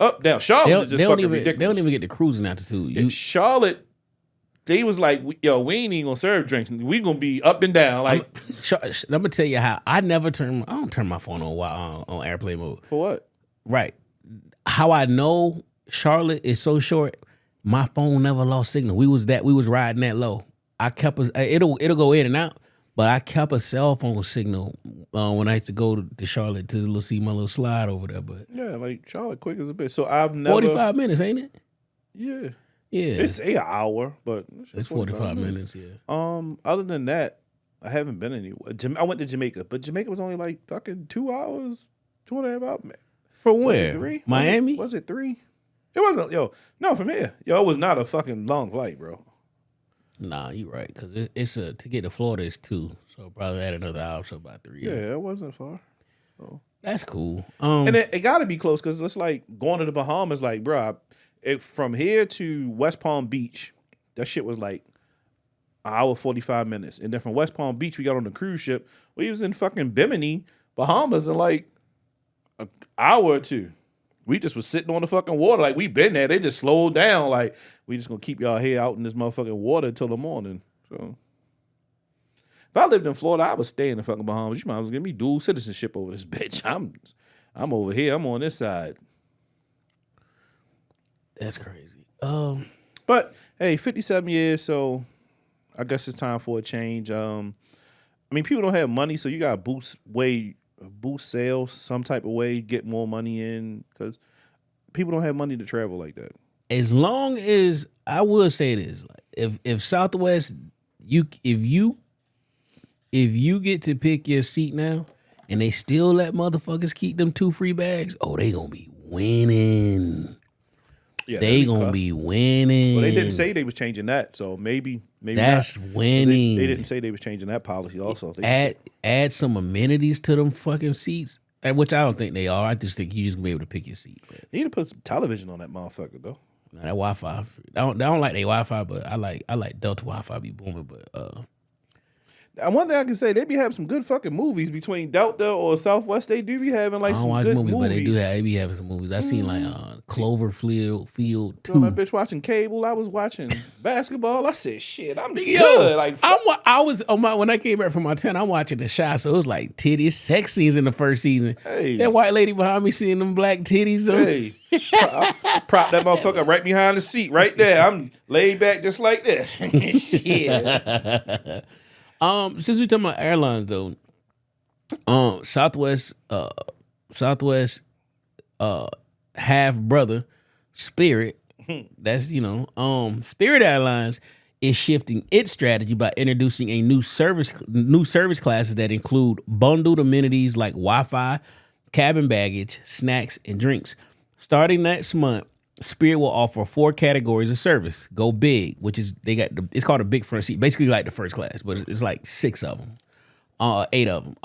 [SPEAKER 3] up, down. Charlotte is just fucking ridiculous.
[SPEAKER 2] They don't even get the cruising altitude.
[SPEAKER 3] In Charlotte, they was like, yo, we ain't even gonna serve drinks. We gonna be up and down. Like,
[SPEAKER 2] I'm gonna tell you how I don't turn my phone on airplane mode.
[SPEAKER 3] For what?
[SPEAKER 2] Right. How I know Charlotte is so short, my phone never lost signal. We was riding that low. I kept it'll go in and out, but I kept a cell phone signal when I used to go to Charlotte to see my little slide over there. But
[SPEAKER 3] yeah, like Charlotte quick as a bit. So I've never
[SPEAKER 2] 45 minutes, ain't it?
[SPEAKER 3] Yeah.
[SPEAKER 2] Yeah.
[SPEAKER 3] It's an hour, but
[SPEAKER 2] it's 45 minutes, yeah.
[SPEAKER 3] Other than that, I haven't been anywhere. I went to Jamaica, but Jamaica was only like fucking 2 hours, 2.5 hours.
[SPEAKER 2] From where?
[SPEAKER 3] 3?
[SPEAKER 2] Miami?
[SPEAKER 3] Was it 3? It wasn't, no, from here. It was not a fucking long flight, bro.
[SPEAKER 2] Nah, you're right, because it's to get to Florida is 2, so probably add another hour, so about 3.
[SPEAKER 3] Yeah, it wasn't far. So.
[SPEAKER 2] That's cool.
[SPEAKER 3] And it got to be close, because it's like going to the Bahamas, like, bro, from here to West Palm Beach, that shit was like hour 45 minutes. And then from West Palm Beach, we got on the cruise ship. We was in fucking Bimini, Bahamas in like an hour or two. We just was sitting on the fucking water. Like, we been there. They just slowed down. Like, we just gonna keep y'all here out in this motherfucking water until the morning. So if I lived in Florida, I would stay in the fucking Bahamas. You might as well give me dual citizenship over this bitch. I'm over here. I'm on this side.
[SPEAKER 2] That's crazy.
[SPEAKER 3] But hey, 57 years, so I guess it's time for a change. I mean, people don't have money, so you gotta boost sales some type of way, get more money in, because people don't have money to travel like that.
[SPEAKER 2] As long as I will say this, like if Southwest, if you get to pick your seat now, and they still let motherfuckers keep them 2 free bags, oh, they gonna be winning. Yeah, they gonna be winning.
[SPEAKER 3] Well, they didn't say they was changing that, so maybe
[SPEAKER 2] that's
[SPEAKER 3] not.
[SPEAKER 2] winning.
[SPEAKER 3] They didn't say they was changing that policy. Also,
[SPEAKER 2] add some amenities to them fucking seats, which I don't think they are. I just think you just gonna be able to pick your seat.
[SPEAKER 3] You need to put some television on that motherfucker though.
[SPEAKER 2] Nah, that Wi-Fi. I don't like their Wi-Fi, but I like Delta Wi-Fi be booming. But
[SPEAKER 3] one thing I can say, they be having some good fucking movies between Delta or Southwest. They do be having like some good movies.
[SPEAKER 2] But they be having some movies. I seen like Cloverfield 2.
[SPEAKER 3] That bitch watching cable. I was watching basketball. I said, shit, I'm good. Like
[SPEAKER 2] I was on when I came back from my tent. I'm watching The Shy, so it was like titties, sex scenes in the first season.
[SPEAKER 3] Hey,
[SPEAKER 2] that white lady behind me seeing them black titties.
[SPEAKER 3] Hey, prop that motherfucker right behind the seat, right there. I'm laid back just like this. Shit.
[SPEAKER 2] Since we talking about airlines though, Southwest half brother Spirit, that's Spirit Airlines is shifting its strategy by introducing a new service classes that include bundled amenities like Wi-Fi, cabin baggage, snacks, and drinks. Starting next month, Spirit will offer 4 categories of service. Go big, which is it's called a big front seat, basically like the first class, but it's like 6 of them, 8 of them.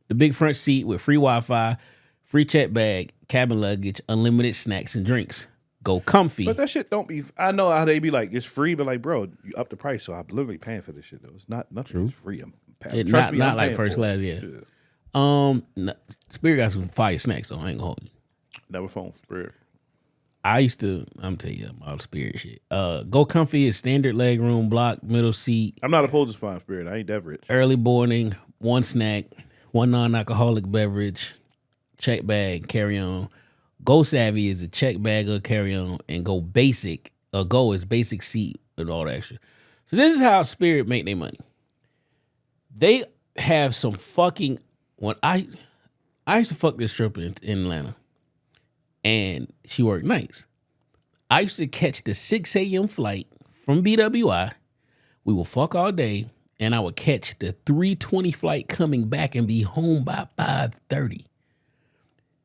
[SPEAKER 2] The big front seat with free Wi-Fi, free check bag, cabin luggage, unlimited snacks and drinks. Go comfy.
[SPEAKER 3] But that shit don't be. I know how they be like it's free, but like, bro, you up the price, so I'm literally paying for this shit though. It's not nothing. It's free. I'm paying.
[SPEAKER 2] Not like first class. Yeah. Spirit got some fire snacks, so I ain't gonna hold you.
[SPEAKER 3] Never phone Spirit.
[SPEAKER 2] I'm telling you, all Spirit shit. Go comfy is standard leg room, block, middle seat.
[SPEAKER 3] I'm not opposed to flying Spirit. I ain't that rich.
[SPEAKER 2] Early boarding, 1 snack, 1 non-alcoholic beverage, check bag, carry on. Go Savvy is a check bag or carry on, and Go Basic. Go is basic seat with all the extra. So this is how Spirit make their money. They have some fucking. When I used to fuck this stripper in Atlanta. And she worked nights. I used to catch the 6 a.m. flight from BWI. We would fuck all day, and I would catch the 3:20 flight coming back and be home by 5:30.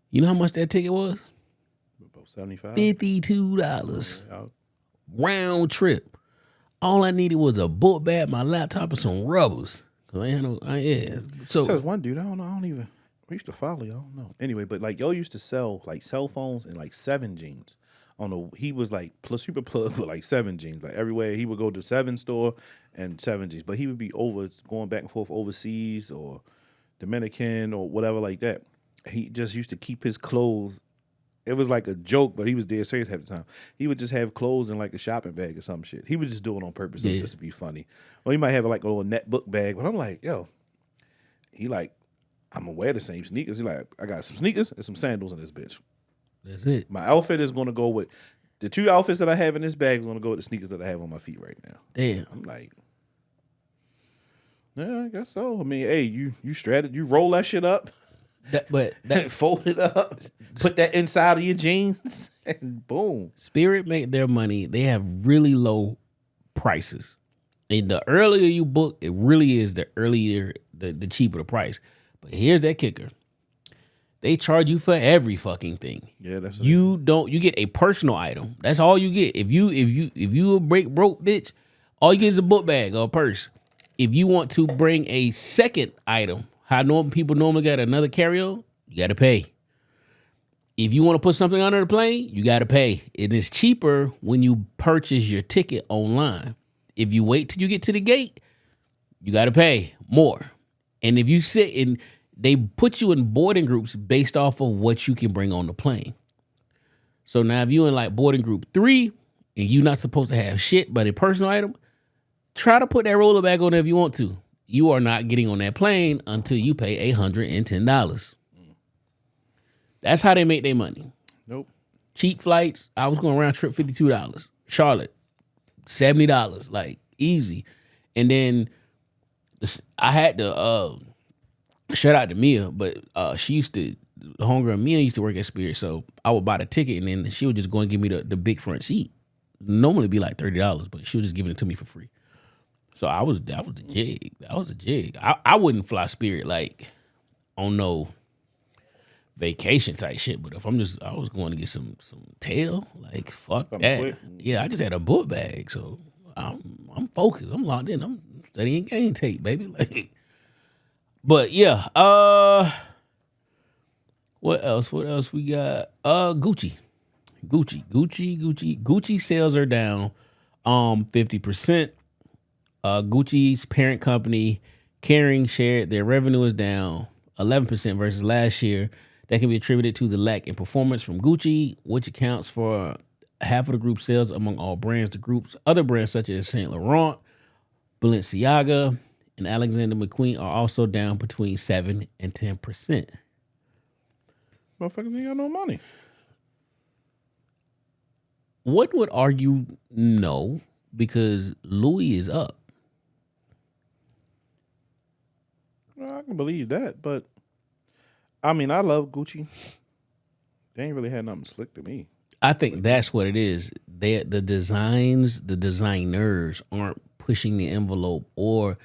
[SPEAKER 2] You know how much that ticket was?
[SPEAKER 3] About $75.
[SPEAKER 2] $52. Round trip. All I needed was a book bag, my laptop, and some rubbers. So
[SPEAKER 3] there's one dude, I don't even. We used to follow you. I don't know. Anyway, but like y'all used to sell like cell phones and like 7 jeans. He was like super plug with like 7 jeans. Like everywhere he would go to 7 store and 7 jeans. But he would be going back and forth overseas or Dominican or whatever like that. He just used to keep his clothes. It was like a joke, but he was dead serious half the time. He would just have clothes in like a shopping bag or some shit. He would just do it on purpose just to be funny. Or he might have like a little net book bag. But I'm like, yo, I'm gonna wear the same sneakers. He's like, I got some sneakers and some sandals in this bitch.
[SPEAKER 2] That's it.
[SPEAKER 3] My outfit is gonna go with the 2 outfits that I have in this bag is gonna go with the sneakers that I have on my feet right now.
[SPEAKER 2] Damn.
[SPEAKER 3] I'm like, yeah, I guess so. I mean, hey, you roll that shit up, fold it up, put that inside of your jeans, and boom.
[SPEAKER 2] Spirit make their money. They have really low prices. And the earlier you book, it really is the earlier the cheaper the price. But here's that kicker. They charge you for every fucking thing.
[SPEAKER 3] Yeah, that's
[SPEAKER 2] you get a personal item. That's all you get. If you a broke bitch, all you get is a book bag or a purse. If you want to bring a second item, how people normally got another carry-on, you got to pay. If you want to put something under the plane, you got to pay. It is cheaper when you purchase your ticket online.
[SPEAKER 8] if you wait till you get to the gate, you got to pay more. And if you sit in, they put you in boarding groups based off of what you can bring on the plane. So now if you in like boarding group 3 and you're not supposed to have shit but a personal item, try to put that roller bag on there if you want to. You are not getting on that plane until you pay $110. That's how they make their money.
[SPEAKER 3] Nope.
[SPEAKER 8] Cheap flights, I was going round trip $52. Charlotte, $70, like easy. And then I had to shout out to Mia, but she used to, the homegirl Mia used to work at Spirit, so I would buy the ticket and then she would just go and give me the big front seat. Normally it'd be like $30, but she was just giving it to me for free. So that was the jig. That was a jig. I wouldn't fly Spirit like on no vacation type shit, but if I was going to get some tail, like fuck that. Quick. Yeah, I just had a book bag, so I'm focused. I'm locked in. I'm studying game tape, baby. Like, but yeah. What else? What else we got? Gucci sales are down 50%. Gucci's parent company, Kering, shared their revenue is down 11% versus last year. That can be attributed to the lack in performance from Gucci, which accounts for half of the group's sales among all brands. The group's other brands, such as Saint Laurent, Balenciaga, and Alexander McQueen, are also down between 7 and 10%.
[SPEAKER 3] Motherfuckers ain't got no money.
[SPEAKER 8] One would argue no, because Louis is up.
[SPEAKER 3] Well, I can believe that, but I mean, I love Gucci. They ain't really had nothing slick to me.
[SPEAKER 8] I think that's what it is. The designers aren't pushing the envelope or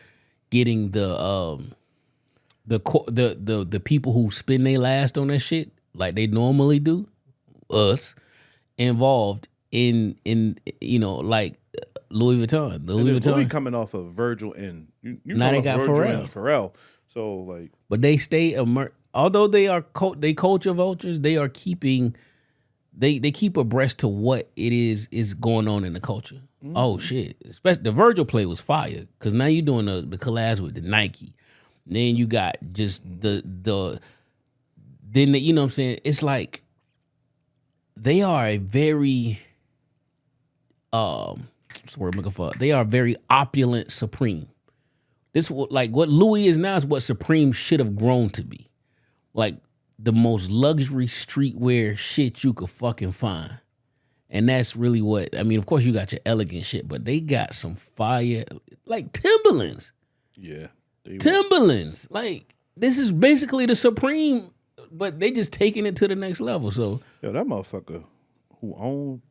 [SPEAKER 8] getting the people who spend their last on that shit like they normally do, us, involved in like Louis Vuitton.
[SPEAKER 3] Louis coming off of Virgil and you
[SPEAKER 8] now they got
[SPEAKER 3] Virgil
[SPEAKER 8] Pharrell.
[SPEAKER 3] And Pharrell. So like,
[SPEAKER 8] but they stay although they are they culture vultures, they are keeping they keep abreast to what it is going on in the culture. Mm-hmm. Oh shit! Especially the Virgil play was fire because now you're doing the collabs with the Nike. Then you got just you know what I'm saying? It's like they are a very what's the word I'm looking for? They are very opulent Supreme. This like what Louis is now is what Supreme should have grown to be. Like the most luxury streetwear shit you could fucking find. And that's really what, I mean, of course you got your elegant shit, but they got some fire, like Timberlands.
[SPEAKER 3] Yeah.
[SPEAKER 8] Timberlands. Like, this is basically the Supreme, but they just taking it to the next level. So,
[SPEAKER 3] yo, that motherfucker who owned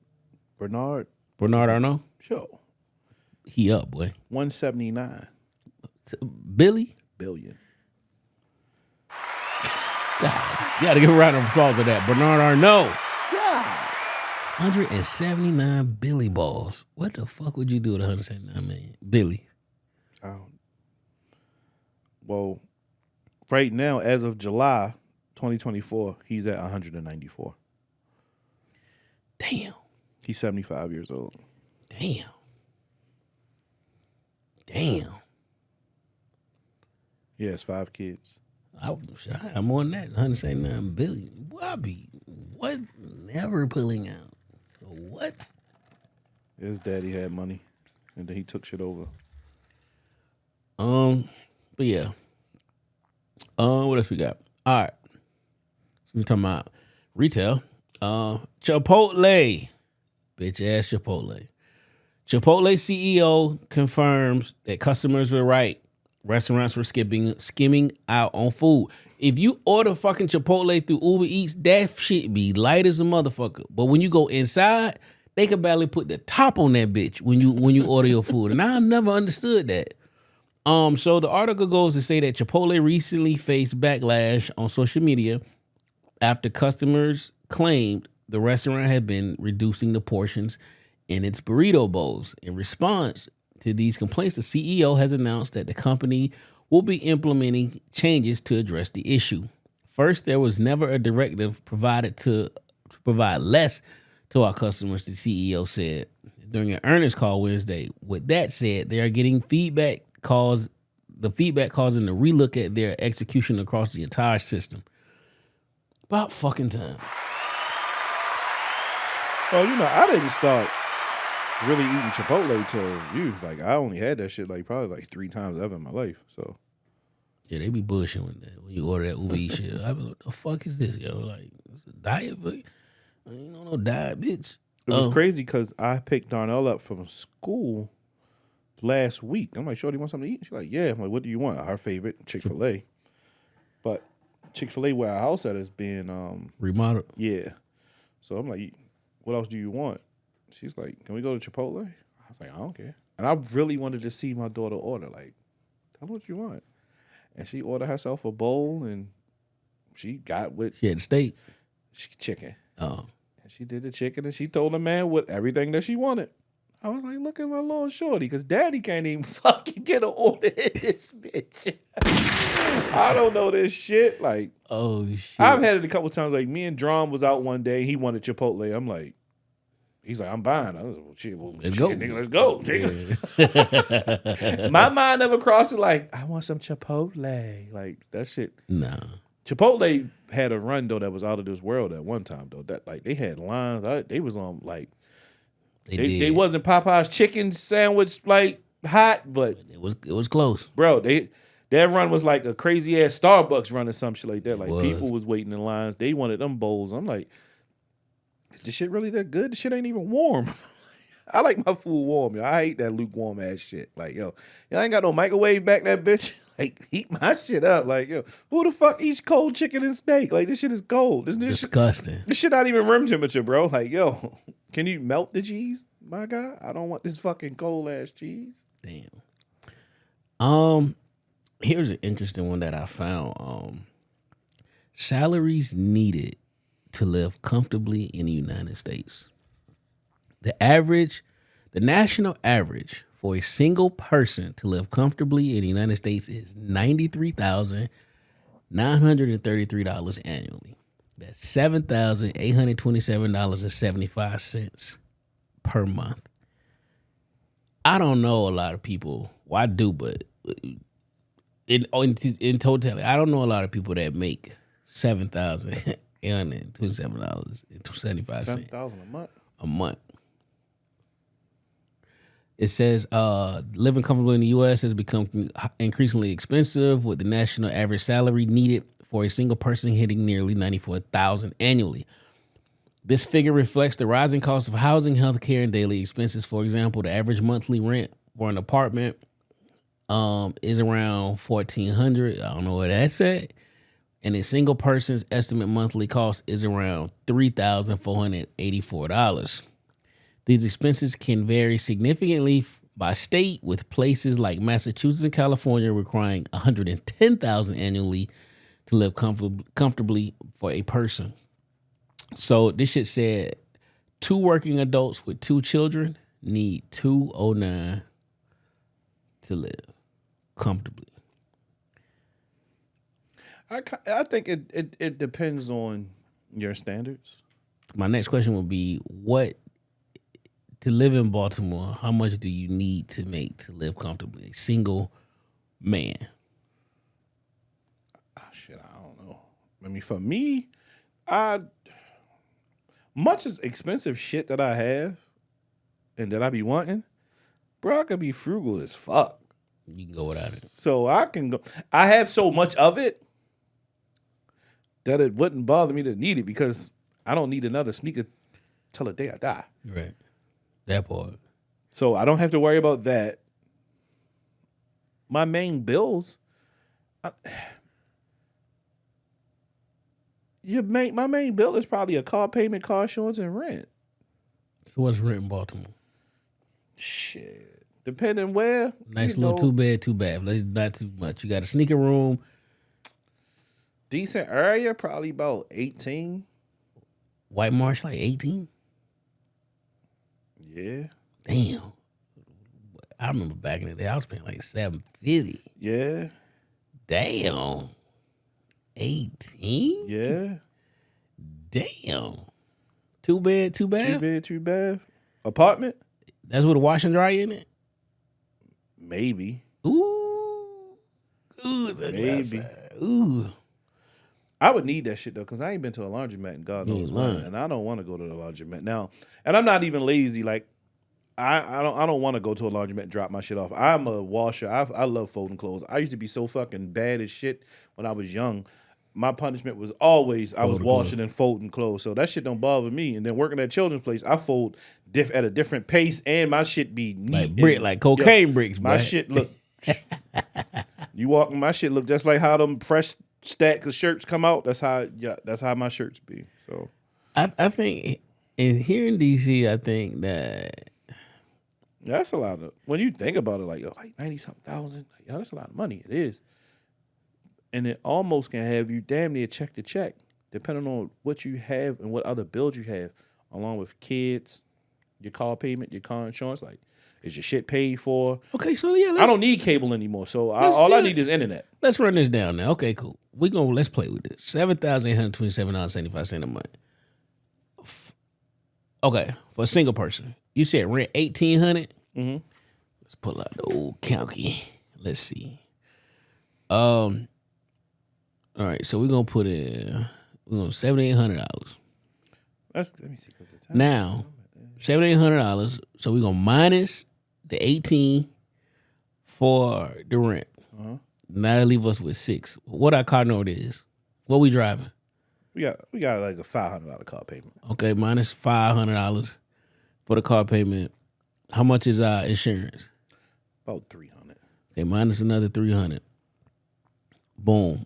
[SPEAKER 3] Bernard
[SPEAKER 8] Arnault?
[SPEAKER 3] Sure.
[SPEAKER 8] He up, boy.
[SPEAKER 3] 179.
[SPEAKER 8] Billion. God, you got to give a round of applause to that. Bernard Arnault.
[SPEAKER 3] Yeah.
[SPEAKER 8] 179 Billy balls. What the fuck would you do with 179 million? Billy.
[SPEAKER 3] Well, right now, as of July 2024, he's at 194.
[SPEAKER 8] Damn.
[SPEAKER 3] He's 75 years old.
[SPEAKER 8] Damn.
[SPEAKER 3] He has 5 kids.
[SPEAKER 8] I'm more than that. 179 billion. What? Never pulling out. What?
[SPEAKER 3] His daddy had money, and then he took shit over.
[SPEAKER 8] But yeah. What else we got? All right. So we're talking about retail. Chipotle. Bitch ass Chipotle. Chipotle CEO confirms that customers were right. Restaurants were skimming out on food. If you order fucking Chipotle through Uber Eats, that shit be light as a motherfucker. But when you go inside, they can barely put the top on that bitch when you order your food. And I never understood that. So the article goes to say that Chipotle recently faced backlash on social media after customers claimed the restaurant had been reducing the portions in its burrito bowls. In response to these complaints, the CEO has announced that the company will be implementing changes to address the issue. First, there was never a directive provided to provide less to our customers, the CEO said. during an earnings call Wednesday. With that said, they are getting feedback calls. The feedback causing to relook at their execution across the entire system. About fucking time.
[SPEAKER 3] Well, I didn't start really eating Chipotle till I only had that shit probably 3 times ever in my life. So
[SPEAKER 8] yeah, they be bullshitting with that when you order that Uber Eats shit. I be like, what the fuck is this, yo? Like, it's a diet, but I ain't no diet, bitch.
[SPEAKER 3] It was crazy because I picked Darnell up from school last week. I'm like, Shorty, want something to eat? She's like, yeah. I'm like, what do you want? Her favorite, Chick-fil-A. But Chick-fil-A where our house at is being
[SPEAKER 8] remodeled.
[SPEAKER 3] Yeah. So I'm like, what else do you want? She's like, can we go to Chipotle? I was like, I don't care. And I really wanted to see my daughter order. Like, tell me what you want. And she ordered herself a bowl, and she got what
[SPEAKER 8] she had steak,
[SPEAKER 3] chicken.
[SPEAKER 8] Oh,
[SPEAKER 3] and she did the chicken, and she told the man what everything that she wanted. I was like, look at my little shorty, because daddy can't even fucking get an order in this bitch. I don't know this shit. Like,
[SPEAKER 8] oh shit.
[SPEAKER 3] I've had it a couple times. Like, me and Drum was out one day. He wanted Chipotle. I'm like, he's like, I'm buying. I was like, well, shit,
[SPEAKER 8] let's go.
[SPEAKER 3] Nigga, let's go. Yeah. My mind never crossed it like, I want some Chipotle. Like, that shit.
[SPEAKER 8] Nah.
[SPEAKER 3] Chipotle had a run, though, that was out of this world at one time, though. That they had lines. They was on, like, they wasn't Popeye's chicken sandwich, like, hot, but
[SPEAKER 8] it was close.
[SPEAKER 3] Bro, their run was like a crazy ass Starbucks run or some shit like that. Like, people was waiting in lines. They wanted them bowls. I'm like, is this shit really that good? The shit ain't even warm. I like my food warm, yo. I hate that lukewarm ass shit. Like, yo, I ain't got no microwave back that bitch. Like, heat my shit up. Like, yo, who the fuck eats cold chicken and steak? Like, this shit is cold. This
[SPEAKER 8] disgusting.
[SPEAKER 3] This shit not even room temperature, bro. Like, yo, can you melt the cheese? My God, I don't want this fucking cold ass cheese.
[SPEAKER 8] Damn. Here's an interesting one that I found. Salaries needed to live comfortably in the United States. The national average for a single person to live comfortably in the United States is $93,933 annually. That's $7,827.75 per month. I don't know a lot of people. Well, I do, but in totality, I don't know a lot of people that make $7,827.75.
[SPEAKER 3] $7,000
[SPEAKER 8] a month. It says living comfortably in the U.S. has become increasingly expensive, with the national average salary needed for a single person hitting nearly $94,000 annually. This figure reflects the rising cost of housing, healthcare, and daily expenses. For example, the average monthly rent for an apartment is around $1,400. I don't know where that's at. And a single person's estimate monthly cost is around $3,484. These expenses can vary significantly by state, with places like Massachusetts and California requiring $110,000 annually to live comfortably for a person. So this shit said 2 working adults with 2 children need $209 to live comfortably.
[SPEAKER 3] I think it depends on your standards.
[SPEAKER 8] My next question would be, what to live in Baltimore, how much do you need to make to live comfortably? A single man.
[SPEAKER 3] Oh, shit, I don't know. I mean, for me, much as expensive shit that I have and that I be wanting, bro, I could be frugal as fuck.
[SPEAKER 8] You can go without it.
[SPEAKER 3] So I can go. I have so much of it that it wouldn't bother me to need it, because I don't need another sneaker till the day I die.
[SPEAKER 8] Right. That part.
[SPEAKER 3] So I don't have to worry about that. My main bills, my main bill is probably a car payment, car insurance, and rent.
[SPEAKER 8] So what's rent in Baltimore?
[SPEAKER 3] Shit. Depending where.
[SPEAKER 8] Nice little 2-bed, 2-bath. Not too much. You got a sneaker room.
[SPEAKER 3] Decent area, probably about 18.
[SPEAKER 8] White Marsh, like 18?
[SPEAKER 3] Yeah.
[SPEAKER 8] Damn. I remember back in the day, I was paying like $750.
[SPEAKER 3] Yeah.
[SPEAKER 8] Damn. 18?
[SPEAKER 3] Yeah.
[SPEAKER 8] Damn. 2-bed, 2-bath?
[SPEAKER 3] 2-bed, 2-bath. Apartment?
[SPEAKER 8] That's with a wash and dry in it?
[SPEAKER 3] Maybe.
[SPEAKER 8] Ooh. That's
[SPEAKER 3] Maybe.
[SPEAKER 8] Ooh.
[SPEAKER 3] I would need that shit though, because I ain't been to a laundromat in God knows when, and I don't want to go to the laundromat now. And I'm not even lazy. Like I don't want to go to a laundromat and drop my shit off. I'm a washer. I love folding clothes. I used to be so fucking bad as shit when I was young. My punishment was always I was washing and folding clothes. So that shit don't bother me. And then working at Children's Place, I fold at a different pace, and my shit be neat.
[SPEAKER 8] Like cocaine bricks,
[SPEAKER 3] my shit look. You walk, my shit look just like how them fresh stack of shirts come out. That's how my shirts be. So
[SPEAKER 8] I think here in DC, I think that
[SPEAKER 3] that's a lot of, when you think about it, like 90-something thousand, that's a lot of money. It is. And it almost can have you damn near check to check, depending on what you have and what other bills you have, along with kids, your car payment, your car insurance. Like, is your shit paid for?
[SPEAKER 8] Okay, so yeah,
[SPEAKER 3] I don't need cable anymore, so all I need is internet.
[SPEAKER 8] Let's run this down now. Okay, cool. Let's play with this. $7,827.75 a month. Okay, for a single person, you said rent $1,800.
[SPEAKER 3] Mm-hmm.
[SPEAKER 8] Let's pull out the old calcy. Let's see. All right, so we're gonna put in $7,800.
[SPEAKER 3] Let me see. What the time
[SPEAKER 8] now, $7,800. So we're gonna minus the 18 for the rent.
[SPEAKER 3] Uh-huh.
[SPEAKER 8] Now that leave us with 6. What our car note is? What we driving?
[SPEAKER 3] We got like a $500 car payment.
[SPEAKER 8] Okay, minus $500 for the car payment. How much is our insurance?
[SPEAKER 3] About $300.
[SPEAKER 8] Okay, minus another $300. Boom.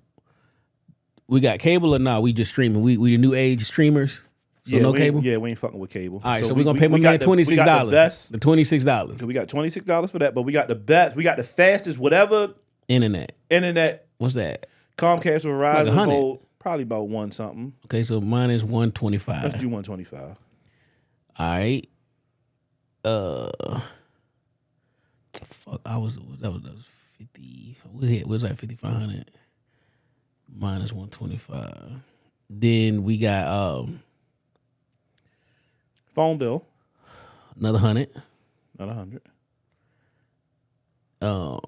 [SPEAKER 8] We got cable or not? We just streaming. We the new age streamers. So no cable?
[SPEAKER 3] Yeah, we ain't fucking with cable.
[SPEAKER 8] All right, so we're going to pay my man $26. The $26.
[SPEAKER 3] We got $26 for that, but we got the best, we got the fastest, whatever.
[SPEAKER 8] Internet.
[SPEAKER 3] What's
[SPEAKER 8] that?
[SPEAKER 3] Comcast or Verizon,
[SPEAKER 8] like
[SPEAKER 3] probably about one something.
[SPEAKER 8] Okay, so minus 125.
[SPEAKER 3] Let's do 125.
[SPEAKER 8] All right. Fuck, that was 50. What was that 5,500 minus 125. Then we got
[SPEAKER 3] phone bill,
[SPEAKER 8] another 100.
[SPEAKER 3] Another 100.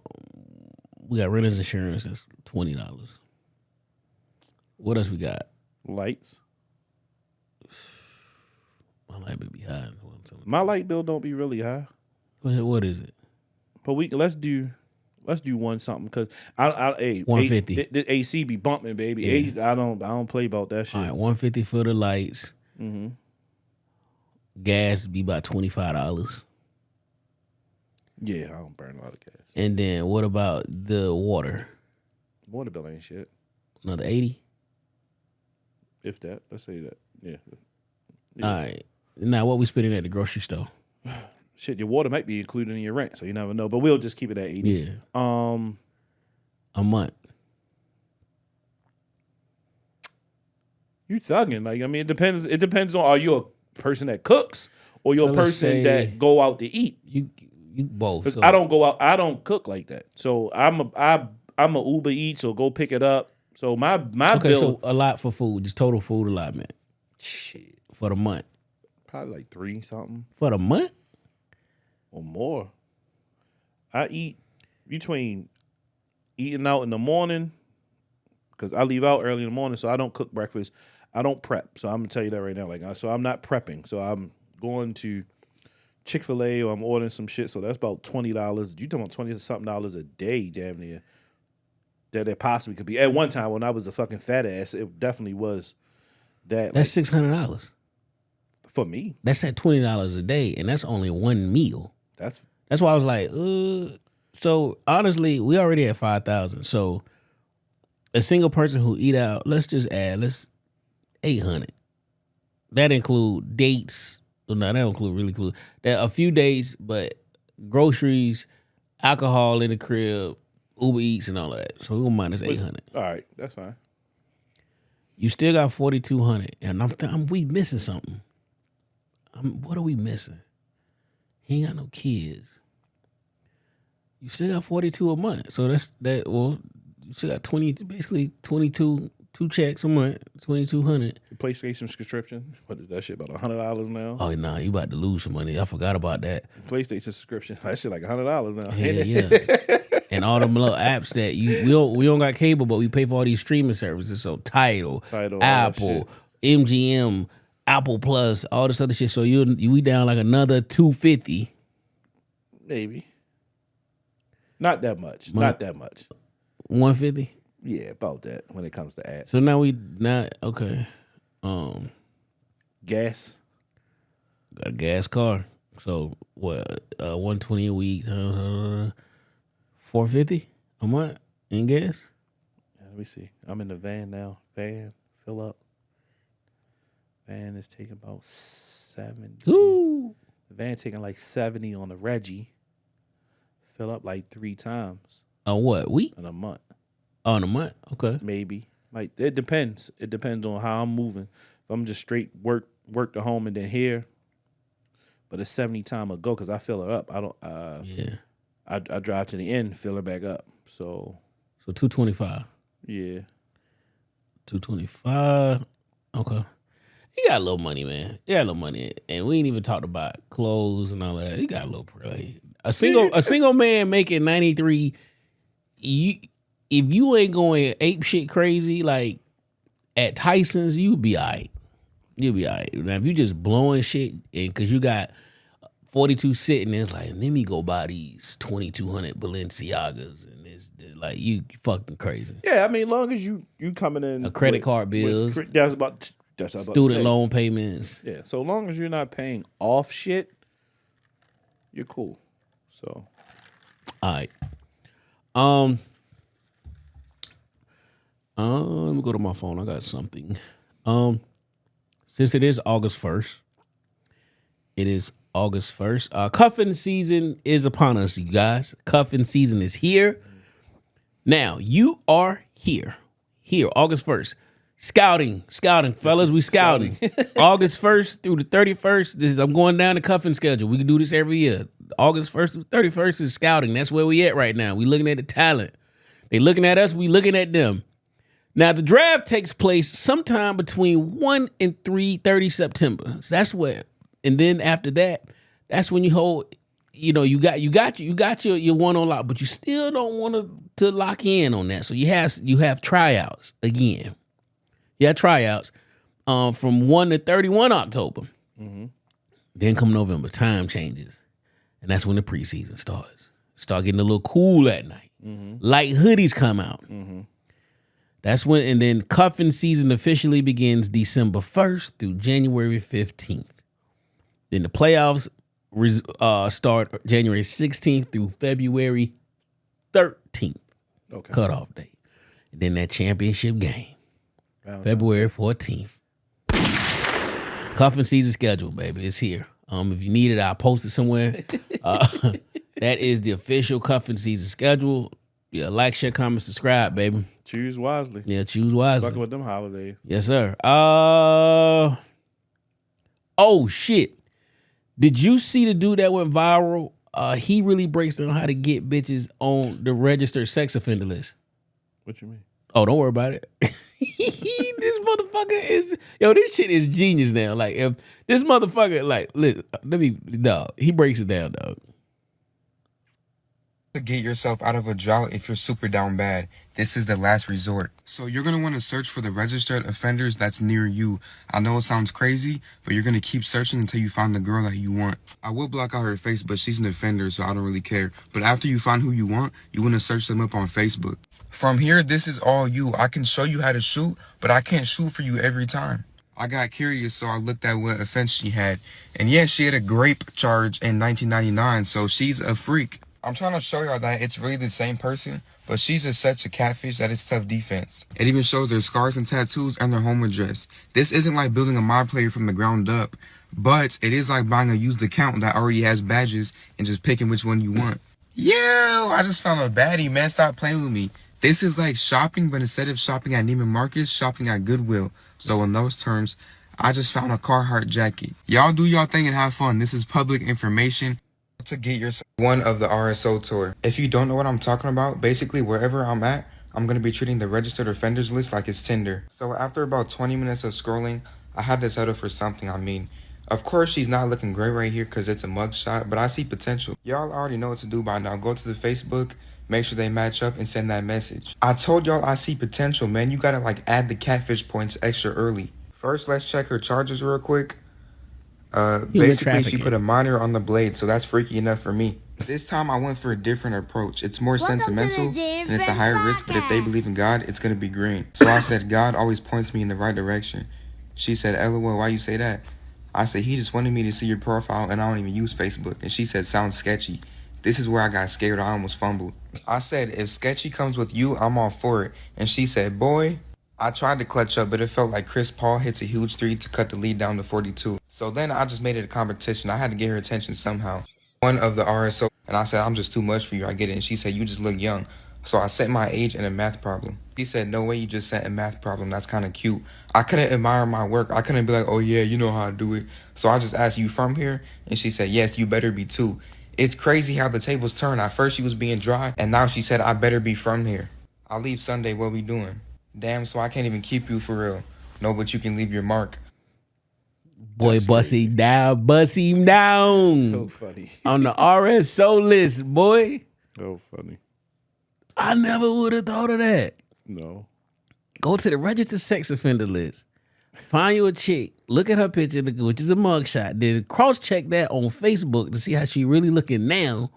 [SPEAKER 8] We got renter's insurance. That's $20. What else we got?
[SPEAKER 3] Lights.
[SPEAKER 8] My light bill be high.
[SPEAKER 3] My light bill don't be really high.
[SPEAKER 8] What is it?
[SPEAKER 3] But let's do one something, because I
[SPEAKER 8] 150.
[SPEAKER 3] The AC be bumping, baby.
[SPEAKER 8] Yeah.
[SPEAKER 3] I don't play about that shit.
[SPEAKER 8] All right, 150 for the lights.
[SPEAKER 3] Mm-hmm.
[SPEAKER 8] Gas be about $25.
[SPEAKER 3] Yeah, I don't burn a lot of gas.
[SPEAKER 8] And then what about the water?
[SPEAKER 3] Water bill ain't shit.
[SPEAKER 8] Another 80.
[SPEAKER 3] If that, let's say that. Yeah.
[SPEAKER 8] All right. Now what we spending at the grocery store?
[SPEAKER 3] Shit, your water might be included in your rent, so you never know. But we'll just keep it at 80.
[SPEAKER 8] Yeah. A month.
[SPEAKER 3] You thugging. Like, I mean, it depends. It depends on, are you a person that cooks or you're a person that go out to eat?
[SPEAKER 8] You both.
[SPEAKER 3] Because I don't go out. I don't cook like that. So I'm a Uber Eats, or go pick it up. So my bill.
[SPEAKER 8] So a lot for food, just total food allotment.
[SPEAKER 3] Shit.
[SPEAKER 8] For the month.
[SPEAKER 3] Probably like 3 something.
[SPEAKER 8] For the month?
[SPEAKER 3] Or more. I eat between eating out in the morning, because I leave out early in the morning, so I don't cook breakfast. I don't prep. So I'm gonna tell you that right now. Like, so I'm not prepping. So I'm going to Chick-fil-A, or I'm ordering some shit. So that's about $20. You talking about $20-something a day, damn near. That it possibly could be. At one time when I was a fucking fat ass, it definitely was that.
[SPEAKER 8] That's $600
[SPEAKER 3] for me.
[SPEAKER 8] That's at $20 a day, and that's only one meal. That's why I was like, So honestly, we already at 5,000. So a single person who eat out, let's 800. That include dates. Well, no, that don't include that a few dates, but groceries, alcohol in the crib, Uber Eats, and all of that. So we're gonna minus 800.
[SPEAKER 3] All right, that's fine.
[SPEAKER 8] You still got 4,200, and we missing something. What are we missing? He ain't got no kids. You still got 42 a month. So that's that. Well, you still got 20, basically 22 2 checks a month, $2,200.
[SPEAKER 3] PlayStation subscription. What is that shit? About $100 now.
[SPEAKER 8] Oh nah, you about to lose some money. I forgot about that.
[SPEAKER 3] PlayStation subscription. That shit like $100 now.
[SPEAKER 8] Yeah. And all them little apps that we don't got cable, but we pay for all these streaming services. So Tidal Apple, MGM, Apple Plus, all this other shit. So we down like another $250.
[SPEAKER 3] Maybe. Not that much. Not that much.
[SPEAKER 8] 150.
[SPEAKER 3] Yeah, about that when it comes to apps.
[SPEAKER 8] So now okay.
[SPEAKER 3] Gas.
[SPEAKER 8] Got a gas car. So what? $120 a week. $450 a month in gas.
[SPEAKER 3] Let me see. I'm in the van now. Van fill up. Van is taking about 70.
[SPEAKER 8] Ooh.
[SPEAKER 3] The van taking like 70 on the Reggie. Fill up like 3 times.
[SPEAKER 8] On what week?
[SPEAKER 3] In a month.
[SPEAKER 8] Oh, in a month. Okay.
[SPEAKER 3] Maybe. Like it depends. It depends on how I'm moving. If I'm just straight work to home and then here. But it's 70 time a go because I fill her up. I don't.
[SPEAKER 8] Yeah.
[SPEAKER 3] I drive to the end, fill her back up. So
[SPEAKER 8] $225.
[SPEAKER 3] Yeah.
[SPEAKER 8] $225. Okay. You got a little money, man. You got a little money, and we ain't even talked about clothes and all that. You got a little play. A single man making 93. If you ain't going ape shit crazy like at Tyson's, you'll be all right. You'll be all right. Now if you just blowing shit, and because you got 42 sitting there, it's like, let me go buy these 2,200 Balenciagas, and it's like you fucking crazy.
[SPEAKER 3] Yeah, I mean, as long as you coming in
[SPEAKER 8] a credit card bills,
[SPEAKER 3] that's about
[SPEAKER 8] student loan payments.
[SPEAKER 3] Yeah, so long as you're not paying off shit, you're cool. So,
[SPEAKER 8] all right. Let me go to my phone. I got something. Since it is August 1st, cuffing season is upon us, you guys. Cuffing season is here. Now, you are here, August 1st. Scouting, fellas, we scouting. August 1st through the 31st, I'm going down the cuffing schedule. We can do this every year. August 1st through 31st is scouting. That's where we at right now. We looking at the talent. They looking at us, we looking at them. Now, the draft takes place sometime between 1 and 3:30 September. So that's where. And then after that, that's when you hold, you got your one on lock, but you still don't want to lock in on that. So you have tryouts again. Yeah, tryouts from 1 to 31 October. Mm-hmm. Then come November, time changes. And that's when the preseason starts. Start getting a little cool at night. Mm-hmm. Light hoodies come out. Mm-hmm. That's when, and then cuffing season officially begins December 1st through January 15th. Then the playoffs start January 16th through February 13th. Okay. Cutoff date. And then that championship game. February 14th. Cuffing season schedule, baby. It's here. If you need it, I'll post it somewhere. That is the official cuffing season schedule. Yeah, like, share, comment, subscribe, baby.
[SPEAKER 3] Choose wisely.
[SPEAKER 8] Yeah, choose wisely.
[SPEAKER 3] Fucking with them holidays.
[SPEAKER 8] Yes, sir. Oh, shit. Did you see the dude that went viral? He really breaks down how to get bitches on the registered sex offender list.
[SPEAKER 3] What you mean?
[SPEAKER 8] Oh, don't worry about it. This motherfucker is, this shit is genius now. Like, if this motherfucker, like, he breaks it down, dog.
[SPEAKER 9] To get yourself out of a drought if you're super down bad. This is the last resort. So you're going to want to search for the registered offenders that's near you. I know it sounds crazy, but you're going to keep searching until you find the girl that you want. I will block out her face, but she's an offender, so I don't really care. But after you find who you want to search them up on Facebook. From here, this is all you. I can show you how to shoot, but I can't shoot for you every time. I got curious, so I looked at what offense she had. And yeah, she had a grape charge in 1999, so she's a freak. I'm trying to show y'all that it's really the same person, but she's just such a catfish that it's tough defense. It even shows their scars and tattoos and their home address. This isn't like building a mod player from the ground up, but it is like buying a used account that already has badges and just picking which one you want. Yo, I just found a baddie, man. Stop playing with me. This is like shopping, but instead of shopping at Neiman Marcus, shopping at Goodwill. So in those terms, I just found a Carhartt jacket. Y'all do y'all thing and have fun. This is public information. To get yourself one of the RSO tour. If you don't know what I'm talking about, basically wherever I'm at, I'm going to be treating the registered offenders list like it's Tinder. So after about 20 minutes of scrolling, I had to settle for something. Of course, she's not looking great right here because it's a mugshot, but I see potential. Y'all already know what to do by now. Go to the Facebook, make sure they match up, and send that message. I told y'all I see potential, man. You gotta add the catfish points extra early. First, let's check her charges real quick. Basically, she put a minor on the blade, so that's freaky enough for me. This time, I went for a different approach. It's more sentimental, and it's a higher risk, but if they believe in God, it's gonna be green. So I said, God always points me in the right direction. She said, LOL, why you say that? I said, he just wanted me to see your profile, and I don't even use Facebook. And she said, sounds sketchy. This is where I got scared. I almost fumbled. I said, if sketchy comes with you, I'm all for it. And she said, boy, I tried to clutch up, but it felt like Chris Paul hits a huge three to cut the lead down to 42. So then I just made it a competition. I had to get her attention somehow. One of the RSO, and I said, I'm just too much for you. I get it. And she said, you just look young. So I set my age and a math problem. She said, no way you just sent a math problem. That's kind of cute. I couldn't admire my work. I couldn't be like, oh yeah, you know how to do it. So I just asked, you from here? And she said, yes, you better be too. It's crazy how the tables turn. At first she was being dry, and now she said, I better be from here. I'll leave Sunday. What we doing? Damn, so I can't even keep you for real. No, but you can leave your mark.
[SPEAKER 8] Boy, bust him down, bust him down.
[SPEAKER 3] So funny.
[SPEAKER 8] On the RSO list, boy.
[SPEAKER 3] So funny.
[SPEAKER 8] I never would have thought of that.
[SPEAKER 3] No.
[SPEAKER 8] Go to the registered sex offender list. Find you a chick. Look at her picture, which is a mugshot. Then cross-check that on Facebook to see how she really looking now.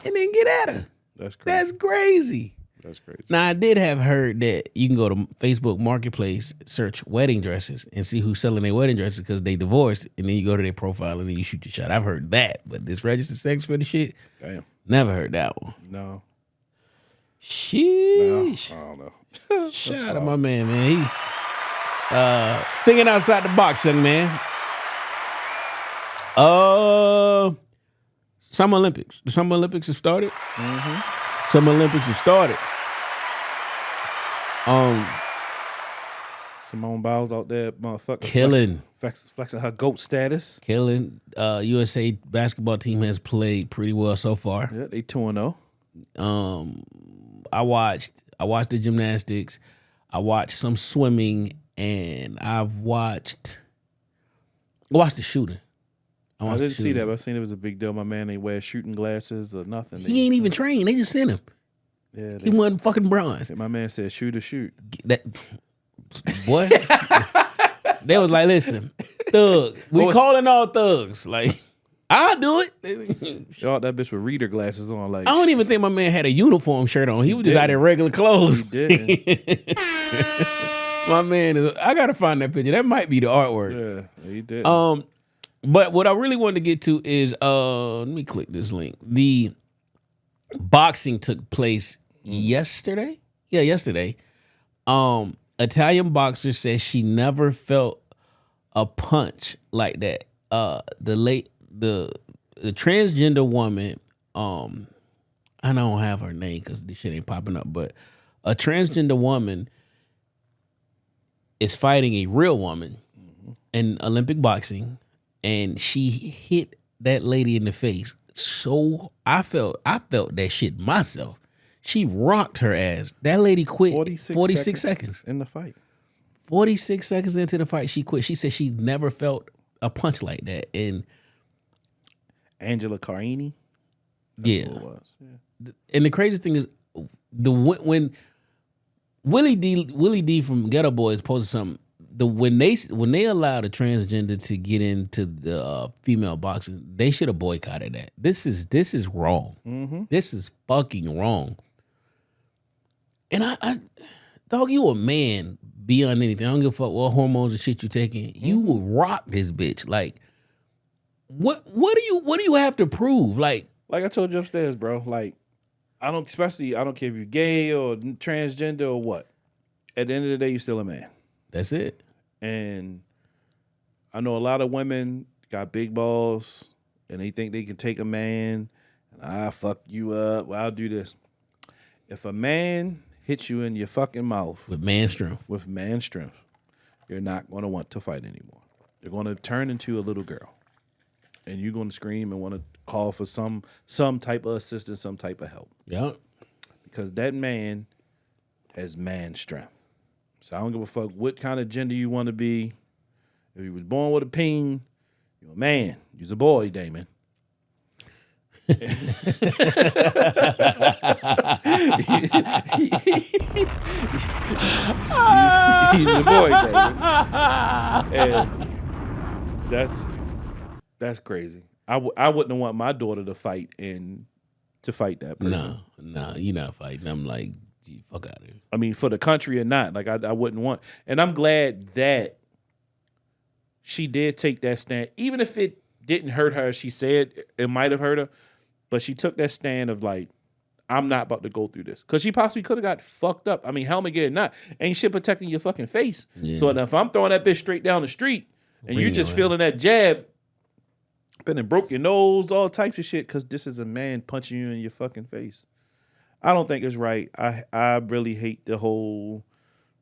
[SPEAKER 8] And then get at her.
[SPEAKER 3] That's crazy.
[SPEAKER 8] That's crazy.
[SPEAKER 3] That's crazy.
[SPEAKER 8] Now, I did have heard that you can go to Facebook Marketplace, search wedding dresses, and see who's selling their wedding dresses because they divorced, and then you go to their profile and then you shoot your shot. I've heard that, but this registered sex offender shit,
[SPEAKER 3] damn,
[SPEAKER 8] never heard that one.
[SPEAKER 3] No.
[SPEAKER 8] Sheesh.
[SPEAKER 3] No, I don't know.
[SPEAKER 8] Shout out to my man. He thinking outside the box, young man. Summer Olympics. The Summer Olympics have started. Mm-hmm. Summer Olympics have started.
[SPEAKER 3] Simone Biles out there, motherfucker,
[SPEAKER 8] killing,
[SPEAKER 3] flexing her GOAT status.
[SPEAKER 8] Killing. USA basketball team has played pretty well so far.
[SPEAKER 3] Yeah, they 2-0.
[SPEAKER 8] I watched the gymnastics. I watched some swimming, and I've watched the shooting.
[SPEAKER 3] I didn't see that, but I seen it was a big deal. My man ain't wear shooting glasses or nothing.
[SPEAKER 8] He ain't even trained. They just sent him.
[SPEAKER 3] Yeah,
[SPEAKER 8] he won fucking bronze.
[SPEAKER 3] My man said, "Shoot or shoot."
[SPEAKER 8] That boy. They was like, "Listen, thug. We calling all thugs. Like, I'll do it."
[SPEAKER 3] Y'all, that bitch with reader glasses on. Like,
[SPEAKER 8] I don't even think my man had a uniform shirt on. He was just out in regular clothes.
[SPEAKER 3] He did.
[SPEAKER 8] My man is. I gotta find that picture. That might be the artwork.
[SPEAKER 3] Yeah, he did.
[SPEAKER 8] But what I really wanted to get to is let me click this link. The boxing took place yesterday. Yeah, yesterday. Italian boxer says she never felt a punch like that. The transgender woman, I don't have her name because this shit ain't popping up, but a transgender woman is fighting a real woman in Olympic boxing, and she hit that lady in the face. So I felt that shit myself. She rocked her ass. That lady quit 46 seconds
[SPEAKER 3] in the fight.
[SPEAKER 8] 46 seconds into the fight, she quit. She said she never felt a punch like that. And
[SPEAKER 3] Angela Carini.
[SPEAKER 8] Yeah. And the craziest thing is when Willie D from Ghetto Boys posted something. When they allowed a transgender to get into the female boxing, they should have boycotted that. This is wrong. Mm-hmm. This is fucking wrong. And I dog, you a man beyond anything. I don't give a fuck what hormones and shit you taking. You will rock this bitch. Like, what do you have to prove? Like
[SPEAKER 3] I told you upstairs, bro. Like, I don't care if you're gay or transgender or what. At the end of the day, you're still a man.
[SPEAKER 8] That's it.
[SPEAKER 3] And I know a lot of women got big balls and they think they can take a man and I'll fuck you up. Well, I'll do this. If a man hits you in your fucking mouth
[SPEAKER 8] with man strength,
[SPEAKER 3] you're not going to want to fight anymore. You're going to turn into a little girl and you're going to scream and want to call for some type of assistance, some type of help.
[SPEAKER 8] Yeah.
[SPEAKER 3] Because that man has man strength. So I don't give a fuck what kind of gender you want to be. If you was born with a peen, you're a man. You're a boy, Damon. He's a boy, Damon. And that's crazy. I wouldn't want my daughter to fight that person.
[SPEAKER 8] No, you're not fighting. I'm like, gee, fuck out of here.
[SPEAKER 3] I mean, for the country or not, like I wouldn't want. And I'm glad that she did take that stand, even if it didn't hurt her. She said it might have hurt her, but she took that stand of like, I'm not about to go through this, because she possibly could have got fucked up. I mean, helmet get not, ain't shit protecting your fucking face. Yeah. So if I'm throwing that bitch straight down the street and you just feeling that jab, been and broke your nose, all types of shit, because this is a man punching you in your fucking face. I don't think it's right. I really hate the whole.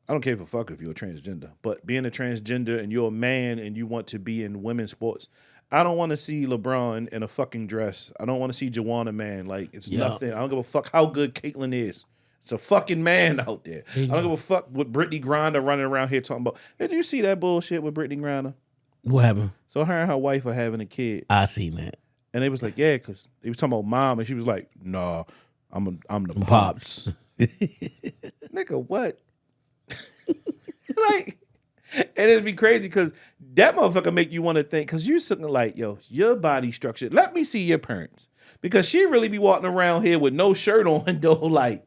[SPEAKER 3] I don't care if a fuck if you're a transgender, but being a transgender and you're a man and you want to be in women's sports, I don't want to see LeBron in a fucking dress. I don't want to see Juwan a man. Like, it's nothing. I don't give a fuck how good Caitlyn is. It's a fucking man out there. I don't give a fuck with Brittany Griner running around here talking about, hey, did you see that bullshit with Brittany Griner?
[SPEAKER 8] What happened?
[SPEAKER 3] So her and her wife are having a kid.
[SPEAKER 8] I seen that.
[SPEAKER 3] And they was like, yeah, because they was talking about mom, and she was like, nah, I'm the pops. Nigga, what? Like, and it'd be crazy because that motherfucker make you want to think, because you sitting like, yo, your body structure, let me see your parents. Because she really be walking around here with no shirt on, though, like.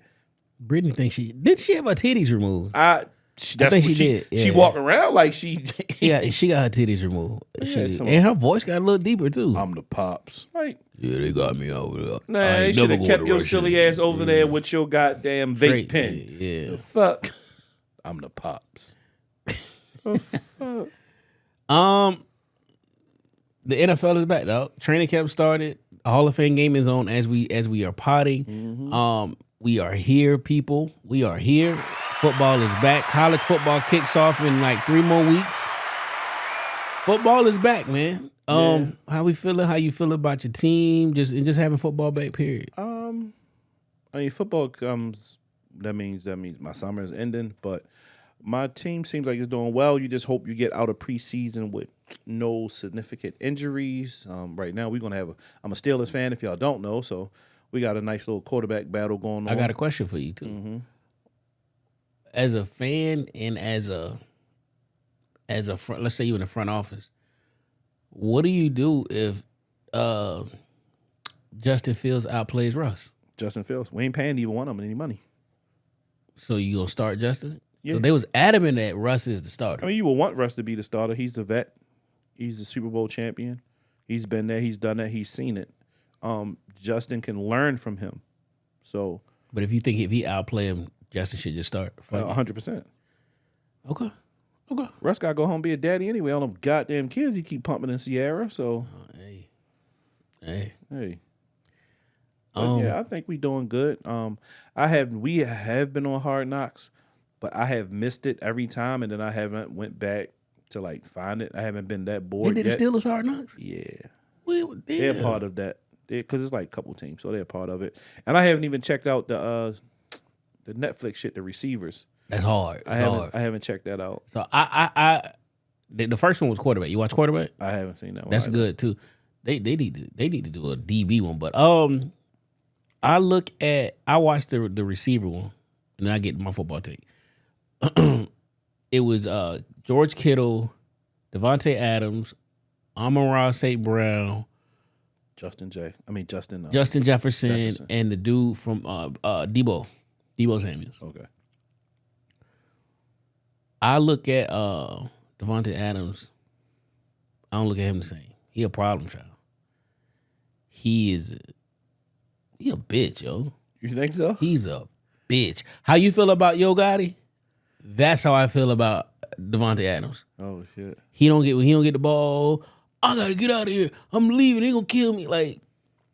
[SPEAKER 8] Brittany thinks did she have her titties removed?
[SPEAKER 3] I think she did. Yeah. She walk around like she
[SPEAKER 8] got her titties removed. And her voice got a little deeper too.
[SPEAKER 3] I'm the pops. Like,
[SPEAKER 8] yeah, they got me over there.
[SPEAKER 3] Nah, they should have kept your silly ass over there with your goddamn vape pen.
[SPEAKER 8] Yeah.
[SPEAKER 3] The fuck. I'm the pops. The fuck.
[SPEAKER 8] The NFL is back, dog. Training camp started. Hall of Fame game is on as we are potting. Mm-hmm. We are here, people. We are here. Football is back. College football kicks off in like 3 more weeks. Football is back, man. How we feeling? How you feel about your team? Just having football back, period.
[SPEAKER 3] I mean, football comes. That means my summer is ending, but my team seems like it's doing well. You just hope you get out of preseason with no significant injuries. Right now, we're gonna have I'm a Steelers fan, if y'all don't know, so we got a nice little quarterback battle going on.
[SPEAKER 8] I got a question for you too. Mm-hmm. As a fan and as a front, let's say you in the front office, what do you do if Justin Fields outplays Russ?
[SPEAKER 3] Justin Fields, we ain't paying either one of them any money.
[SPEAKER 8] So you gonna start Justin?
[SPEAKER 3] Yeah.
[SPEAKER 8] So they was adamant that Russ is the starter.
[SPEAKER 3] I mean, you would want Russ to be the starter. He's the vet. He's the Super Bowl champion. He's been there. He's done that. He's seen it. Justin can learn from him. So,
[SPEAKER 8] but if you think if he outplay him, Justin should just start.
[SPEAKER 3] 100%.
[SPEAKER 8] Okay.
[SPEAKER 3] Russ got to go home and be a daddy anyway. All them goddamn kids he keep pumping in Sierra. So,
[SPEAKER 8] hey.
[SPEAKER 3] But yeah, I think we doing good. We have been on Hard Knocks, but I have missed it every time, and then I haven't went back to like find it. I haven't been that bored.
[SPEAKER 8] They did the Steelers Hard Knocks?
[SPEAKER 3] Yeah. They're part of that. Because it's like a couple teams, so they're part of it. And I haven't even checked out the Netflix shit, The Receivers.
[SPEAKER 8] That's hard.
[SPEAKER 3] I haven't checked that out.
[SPEAKER 8] So the first one was Quarterback. You watch Quarterback?
[SPEAKER 3] I haven't seen that one.
[SPEAKER 8] That's good too. They need to do a DB one, but I watched the receiver one, and then I get my football take. It was George Kittle, Devontae Adams, Amon-Ra St. Brown,
[SPEAKER 3] Justin
[SPEAKER 8] Jefferson, and the dude from Debo Samuels.
[SPEAKER 3] Okay.
[SPEAKER 8] I look at Devontae Adams. I don't look at him the same. He a problem child. He a bitch, yo.
[SPEAKER 3] You think so?
[SPEAKER 8] He's a bitch. How you feel about Yo Gotti? That's how I feel about Devontae Adams.
[SPEAKER 3] Oh shit.
[SPEAKER 8] He don't get the ball. I gotta get out of here. I'm leaving. They gonna kill me. Like,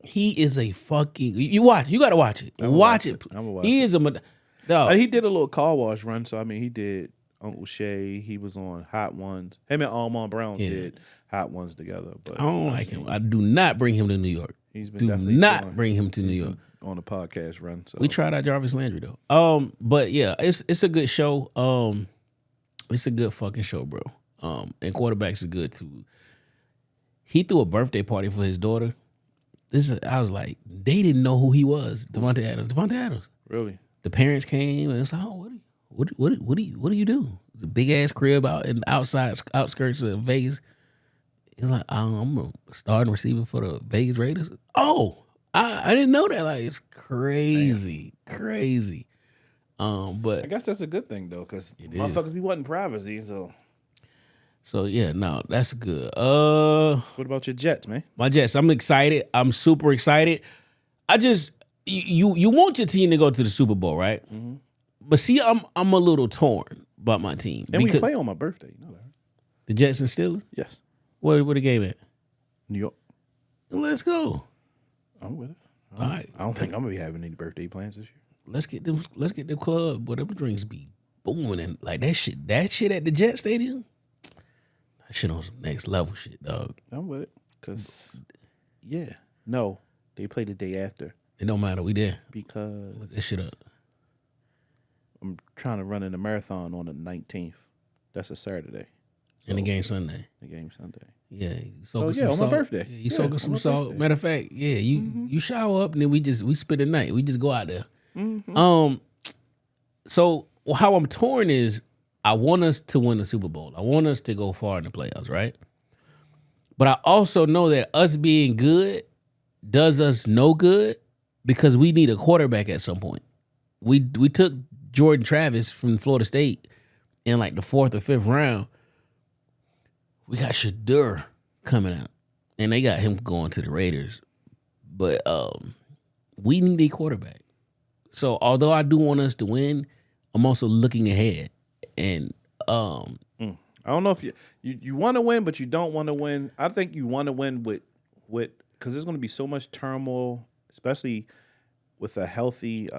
[SPEAKER 8] he is a fucking. You gotta watch it. Watch it.
[SPEAKER 3] I'm gonna watch
[SPEAKER 8] he
[SPEAKER 3] it.
[SPEAKER 8] is a. No.
[SPEAKER 3] He did a little car wash run. So I mean, he did Uncle Shay. He was on Hot Ones. Him and Almond Brown did Hot Ones together. But
[SPEAKER 8] I don't like him. I do not bring him to New York.
[SPEAKER 3] He's been
[SPEAKER 8] bring him to New York.
[SPEAKER 3] on the podcast run. So
[SPEAKER 8] We tried out Jarvis Landry though. But yeah, it's a good show. It's a good fucking show, bro. And quarterbacks are good too. He threw a birthday party for his daughter. I was like, they didn't know who he was. Devontae Adams.
[SPEAKER 3] Really?
[SPEAKER 8] The parents came and it's like, oh, what do you do? The big ass crib out in the outskirts of Vegas. He's like, I'm a starting receiver for the Vegas Raiders. Oh, I didn't know that. Like, it's crazy. But
[SPEAKER 3] I guess that's a good thing though, because motherfuckers be wanting privacy.
[SPEAKER 8] So yeah, no, that's good.
[SPEAKER 3] What about your Jets, man?
[SPEAKER 8] My Jets, I'm excited. I'm super excited. I just you want your team to go to the Super Bowl, right? Mm-hmm. But see, I'm a little torn about my team.
[SPEAKER 3] And we play on my birthday. You know that.
[SPEAKER 8] The Jets and Steelers?
[SPEAKER 3] Yes.
[SPEAKER 8] Where the game at?
[SPEAKER 3] New York.
[SPEAKER 8] Let's go.
[SPEAKER 3] I'm with it.
[SPEAKER 8] All right.
[SPEAKER 3] I don't think I'm gonna be having any birthday plans this year.
[SPEAKER 8] Let's get the club. Whatever drinks be booming and like that shit at the Jet Stadium. That shit on some next level shit, dog.
[SPEAKER 3] I'm with it. Cause no, they play the day after.
[SPEAKER 8] It don't matter. We there.
[SPEAKER 3] Because
[SPEAKER 8] look that shit up.
[SPEAKER 3] I'm trying to run in a marathon on the 19th. That's a Saturday.
[SPEAKER 8] So, and the game Sunday. Yeah.
[SPEAKER 3] On my birthday.
[SPEAKER 8] Yeah, you soak some salt. Matter of fact, you shower up and then we spend the night. We just go out there. Mm-hmm. So how I'm torn is I want us to win the Super Bowl. I want us to go far in the playoffs, right? But I also know that us being good does us no good because we need a quarterback at some point. We took Jordan Travis from Florida State in like the 4th or 5th round. We got Shadur coming out, and they got him going to the Raiders. But we need a quarterback. So although I do want us to win, I'm also looking ahead. And
[SPEAKER 3] I don't know if you want to win, but you don't want to win. I think you want to win with because there's going to be so much turmoil, especially with a healthy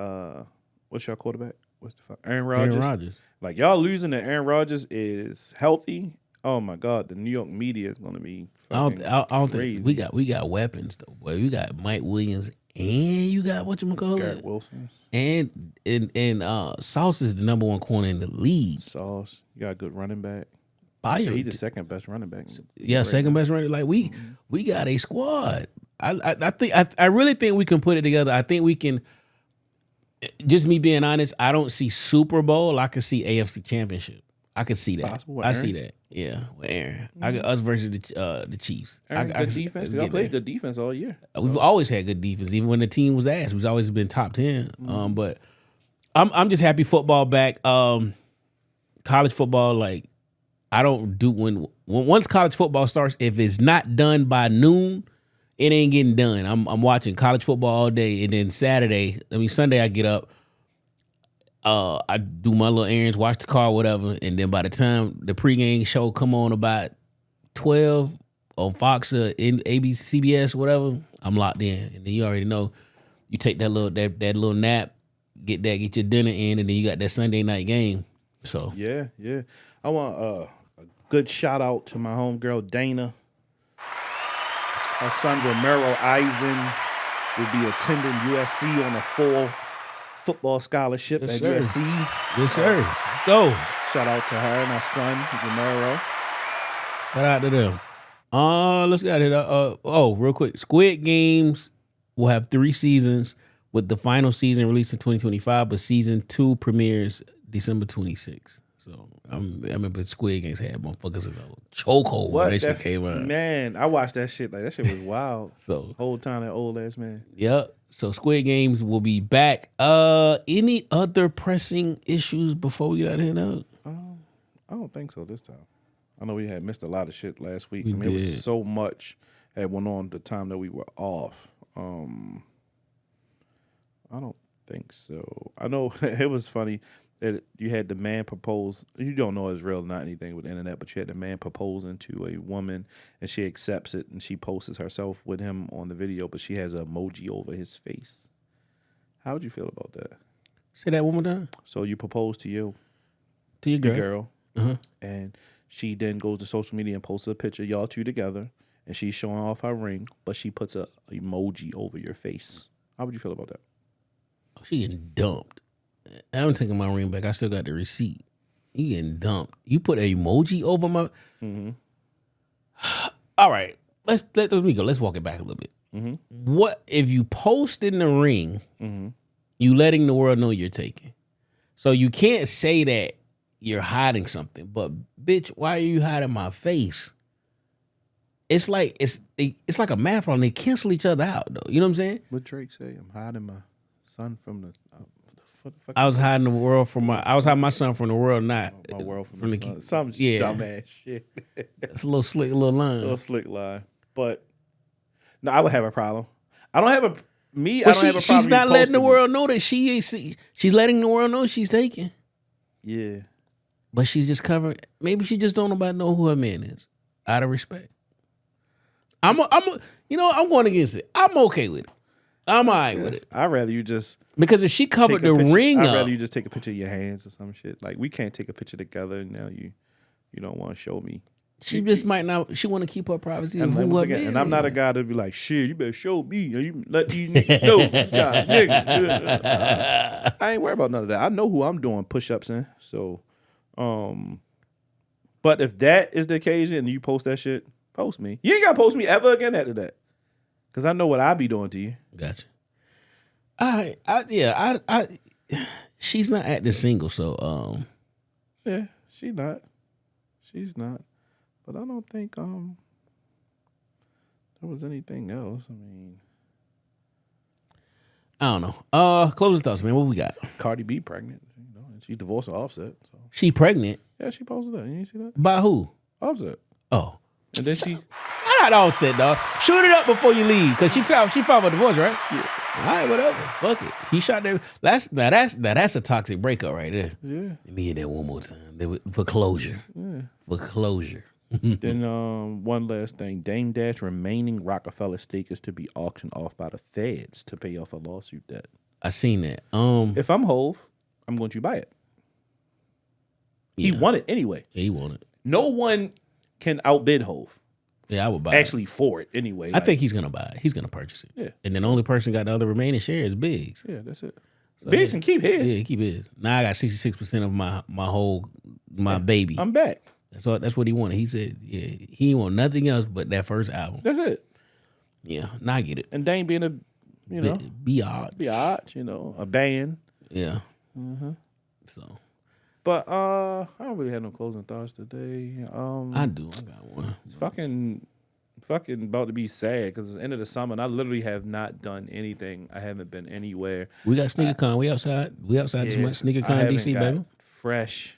[SPEAKER 3] what's your quarterback? What's the fuck? Aaron Rodgers. Like y'all losing to Aaron Rodgers is healthy. Oh my God, the New York media is going to be. I don't
[SPEAKER 8] think we got weapons though. Boy, we got Mike Williams and you got whatchamacallit?
[SPEAKER 3] Garrett Wilson.
[SPEAKER 8] And Sauce is the number 1 corner in the league.
[SPEAKER 3] Sauce, you got a good running back.
[SPEAKER 8] He's
[SPEAKER 3] the second best running back.
[SPEAKER 8] Yeah, second best running. Like we got a squad. I really think we can put it together. I think we can. Just me being honest, I don't see Super Bowl. I can see AFC Championship. I could see that. I see that. Yeah, with Aaron. I got us versus the Chiefs.
[SPEAKER 3] Aaron, good defense. Y'all played good defense all year.
[SPEAKER 8] We've always had good defense, even when the team was ass. We've always been top 10. But I'm just happy football back. College football, like I don't do when once college football starts. If it's not done by noon, it ain't getting done. I'm watching college football all day, and then Sunday I get up. I do my little errands, watch the car, whatever, and then by the time the pregame show come on about 12 on Fox or in ABC, CBS, whatever, I'm locked in. And then you already know, you take that little nap, get your dinner in, and then you got that Sunday night game. So
[SPEAKER 3] yeah, I want a good shout out to my homegirl Dana. Her son Romero Eisen will be attending USC on a full football scholarship at USC.
[SPEAKER 8] Yes, sir. Let's go.
[SPEAKER 3] Shout out to her and her son, Romero.
[SPEAKER 8] Shout out to them. Let's get it. Real quick. Squid Games will have 3 seasons, with the final season released in 2025, but season 2 premieres December 26th. So I remember Squid Games had motherfuckers in a chokehold when that shit came out.
[SPEAKER 3] Man, I watched that shit. Like that shit was wild.
[SPEAKER 8] So
[SPEAKER 3] whole time that old ass man.
[SPEAKER 8] Yep. So Squid Games will be back. Any other pressing issues before we get out of here now?
[SPEAKER 3] I don't think so this time. I know we had missed a lot of shit last week.
[SPEAKER 8] It
[SPEAKER 3] was so much that went on the time that we were off. I don't think so. I know it was funny that you had the man propose. You don't know it's real, not anything with the internet, but you had the man proposing to a woman, and she accepts it, and she posts herself with him on the video, but she has an emoji over his face. How would you feel about that?
[SPEAKER 8] Say that one more time.
[SPEAKER 3] So you propose to your
[SPEAKER 8] girl,
[SPEAKER 3] and she then goes to social media and posts a picture of y'all two together, and she's showing off her ring, but she puts a emoji over your face. How would you feel about that?
[SPEAKER 8] She getting dumped. I haven't taken my ring back. I still got the receipt. You getting dumped. You put an emoji over my.
[SPEAKER 3] Mm-hmm.
[SPEAKER 8] All right, let me go. Let's walk it back a little bit.
[SPEAKER 3] Mm-hmm.
[SPEAKER 8] What if you post in the ring?
[SPEAKER 3] Mm-hmm.
[SPEAKER 8] You letting the world know you're taking. So you can't say that you're hiding something. But bitch, why are you hiding my face? It's like it's like a math problem. They cancel each other out though. You know what I'm saying?
[SPEAKER 3] What Drake say? I'm hiding my son from the.
[SPEAKER 8] I was hiding the world from my. I was hiding my son from the world, not
[SPEAKER 3] my world from the sun. Some
[SPEAKER 8] yeah.
[SPEAKER 3] dumbass shit.
[SPEAKER 8] It's a little slick, little line.
[SPEAKER 3] A little slick line. But no, I would have a problem. I don't have a me.
[SPEAKER 8] But
[SPEAKER 3] I don't have a problem.
[SPEAKER 8] She's not letting the
[SPEAKER 3] me.
[SPEAKER 8] world know that she ain't. She's letting the world know she's taking.
[SPEAKER 3] Yeah.
[SPEAKER 8] But she's just covering. Maybe she just don't nobody know who her man is. Out of respect. I'm going against it. I'm okay with it. I'm all right with it.
[SPEAKER 3] I'd rather you just
[SPEAKER 8] because if she covered the ring
[SPEAKER 3] I'd
[SPEAKER 8] up,
[SPEAKER 3] rather you just take a picture of your hands or some shit. Like we can't take a picture together and now you don't want to show me.
[SPEAKER 8] She just might not. She want to keep her privacy.
[SPEAKER 3] And, and I'm not a guy to be like, shit, you better show me. You let these niggas know. God, nigga. I ain't worried about none of that. I know who I'm doing push-ups in. So, but if that is the occasion and you post that shit, post me. You ain't got to post me ever again after that. Because I know what I be doing to you.
[SPEAKER 8] Gotcha. She's not acting single, so
[SPEAKER 3] yeah, she's not. But I don't think there was anything else. I mean,
[SPEAKER 8] I don't know. Closing thoughts, man. What we got?
[SPEAKER 3] Cardi B pregnant, and she divorced Offset. So.
[SPEAKER 8] She pregnant?
[SPEAKER 3] Yeah, she posted that. You didn't see that?
[SPEAKER 8] By who?
[SPEAKER 3] Offset.
[SPEAKER 8] Oh.
[SPEAKER 3] And then she
[SPEAKER 8] not Offset, dog. Shoot it up before you leave, cause she filed for divorce, right?
[SPEAKER 3] Yeah.
[SPEAKER 8] All right, whatever. Fuck it. He shot there. That's a toxic breakup right there.
[SPEAKER 3] Yeah.
[SPEAKER 8] Let me hear that one more time. For closure.
[SPEAKER 3] Yeah.
[SPEAKER 8] For closure.
[SPEAKER 3] Then one last thing. Dame Dash remaining Rockefeller stake is to be auctioned off by the feds to pay off a lawsuit debt.
[SPEAKER 8] I seen that.
[SPEAKER 3] If I'm Hove, I'm going to buy it.
[SPEAKER 8] Yeah.
[SPEAKER 3] He won it anyway.
[SPEAKER 8] Yeah, he won it.
[SPEAKER 3] No one can outbid Hove.
[SPEAKER 8] Yeah, I would buy
[SPEAKER 3] Actually for it anyway.
[SPEAKER 8] I think he's gonna buy it. He's gonna purchase it.
[SPEAKER 3] Yeah.
[SPEAKER 8] And then the only person got the other remaining share is Biggs.
[SPEAKER 3] Yeah, that's it.
[SPEAKER 8] So,
[SPEAKER 3] Biggs can keep his.
[SPEAKER 8] Yeah, keep his. Now I got 66% of my baby.
[SPEAKER 3] I'm back.
[SPEAKER 8] That's what he wanted. He said, yeah, he didn't want nothing else but that first album.
[SPEAKER 3] That's it.
[SPEAKER 8] Yeah, now I get it.
[SPEAKER 3] And Dame being a
[SPEAKER 8] biatch.
[SPEAKER 3] a band.
[SPEAKER 8] Yeah. Mm-hmm. So.
[SPEAKER 3] But I don't really have no closing thoughts today.
[SPEAKER 8] I do. I got one.
[SPEAKER 3] It's fucking about to be sad because it's the end of the summer and I literally have not done anything. I haven't been anywhere.
[SPEAKER 8] We got SneakerCon. We outside this month. SneakerCon DC, baby.
[SPEAKER 3] Fresh.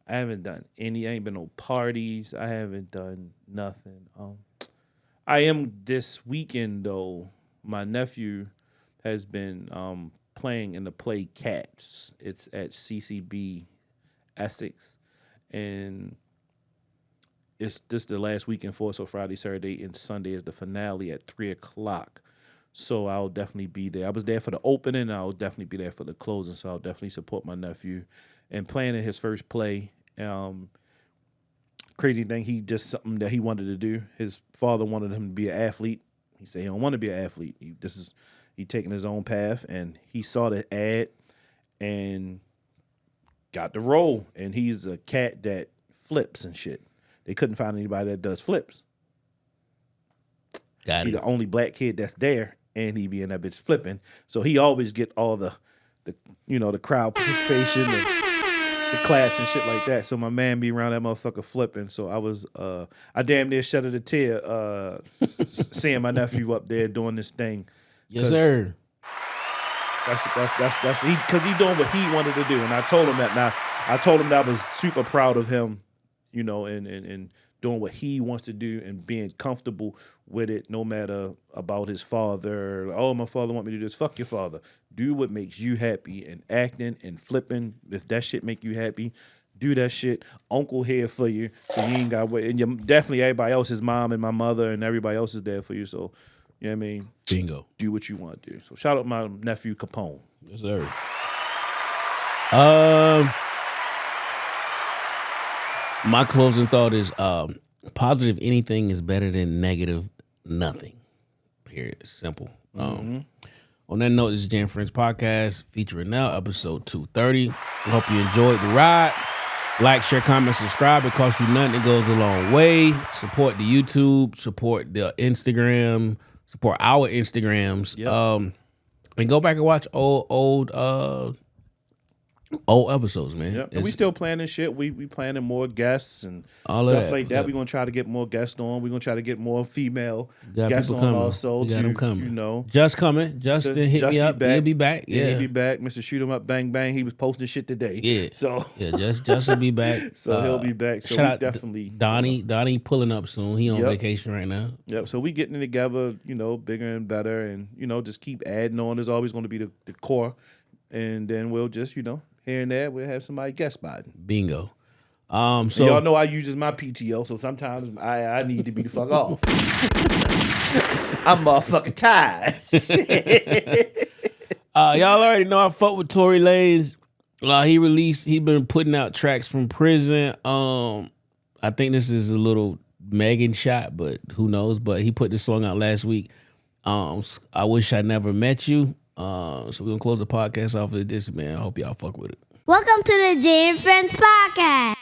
[SPEAKER 3] I haven't done any. I ain't been no parties. I haven't done nothing. I am this weekend though. My nephew has been playing in the play Cats. It's at CCB Essex, and it's this the last weekend for it. So Friday, Saturday, and Sunday is the finale at 3:00. So I'll definitely be there. I was there for the opening, and I'll definitely be there for the closing. So I'll definitely support my nephew and playing in his first play. Crazy thing, he just something that he wanted to do. His father wanted him to be an athlete. He said he don't want to be an athlete. He taking his own path, and he saw the ad and got the role. And he's a cat that flips and shit. They couldn't find anybody that does flips.
[SPEAKER 8] Got it.
[SPEAKER 3] He's the only black kid that's there, and he be in that bitch flipping. So he always get all the crowd participation, the claps and shit like that. So my man be around that motherfucker flipping. So I damn near shed a tear seeing my nephew up there doing this thing.
[SPEAKER 8] Yes, sir.
[SPEAKER 3] That's because he doing what he wanted to do, and I told him that. Now I told him that I was super proud of him, and doing what he wants to do and being comfortable with it, no matter about his father. Oh, my father want me to do this. Fuck your father. Do what makes you happy, and acting and flipping. If that shit make you happy, do that shit. Uncle here for you, so you ain't got to wait. And you definitely everybody else, his mom and my mother and everybody else is there for you. So. You know what I mean?
[SPEAKER 8] Bingo.
[SPEAKER 3] Do what you want to do. So shout out my nephew Capone.
[SPEAKER 8] Yes, sir. My closing thought is positive anything is better than negative nothing. Period. Simple. On that note, this is Jay and Friends Podcast featuring now episode 230. I hope you enjoyed the ride. Like, share, comment, subscribe. It costs you nothing. It goes a long way. Support the YouTube. Support the Instagram. Support our Instagrams.
[SPEAKER 3] Yep.
[SPEAKER 8] And go back and watch old episodes, man.
[SPEAKER 3] Yep. And we still planning shit. We planning more guests and
[SPEAKER 8] all
[SPEAKER 3] stuff
[SPEAKER 8] that.
[SPEAKER 3] like that.
[SPEAKER 8] Yep.
[SPEAKER 3] We're gonna try to get more guests on. We're gonna try to get more female
[SPEAKER 8] Got
[SPEAKER 3] guests
[SPEAKER 8] people
[SPEAKER 3] on
[SPEAKER 8] coming.
[SPEAKER 3] also.
[SPEAKER 8] We got them
[SPEAKER 3] To
[SPEAKER 8] coming.
[SPEAKER 3] you know,
[SPEAKER 8] Just coming. Justin hit
[SPEAKER 3] Just
[SPEAKER 8] me
[SPEAKER 3] be
[SPEAKER 8] up.
[SPEAKER 3] back.
[SPEAKER 8] He'll be back. Yeah.
[SPEAKER 3] he'll be back. Mr. Shoot 'em up, bang bang. He was posting shit today.
[SPEAKER 8] Yeah.
[SPEAKER 3] So
[SPEAKER 8] Yeah, Just will be back.
[SPEAKER 3] so he'll be back. So
[SPEAKER 8] shout
[SPEAKER 3] we
[SPEAKER 8] out
[SPEAKER 3] definitely
[SPEAKER 8] Donnie pulling up soon. He on
[SPEAKER 3] Yep.
[SPEAKER 8] vacation right now.
[SPEAKER 3] Yep. So we getting it together, you know, bigger and better, and you know, just keep adding on. There's always going to be the core, and then we'll just, you know, here and there we'll have somebody guest spotting.
[SPEAKER 8] Bingo. So
[SPEAKER 3] And y'all know I use as my PTO, so sometimes I need to be the fuck off. I'm motherfucking tired.
[SPEAKER 8] y'all already know I fuck with Tory Lanez. He been putting out tracks from prison. I think this is a little Megan shot, but who knows? But he put this song out last week. I Wish I Never Met You. So we're gonna close the podcast off with this, man. I hope y'all fuck with it.
[SPEAKER 1] Welcome to the Jay and Friends Podcast.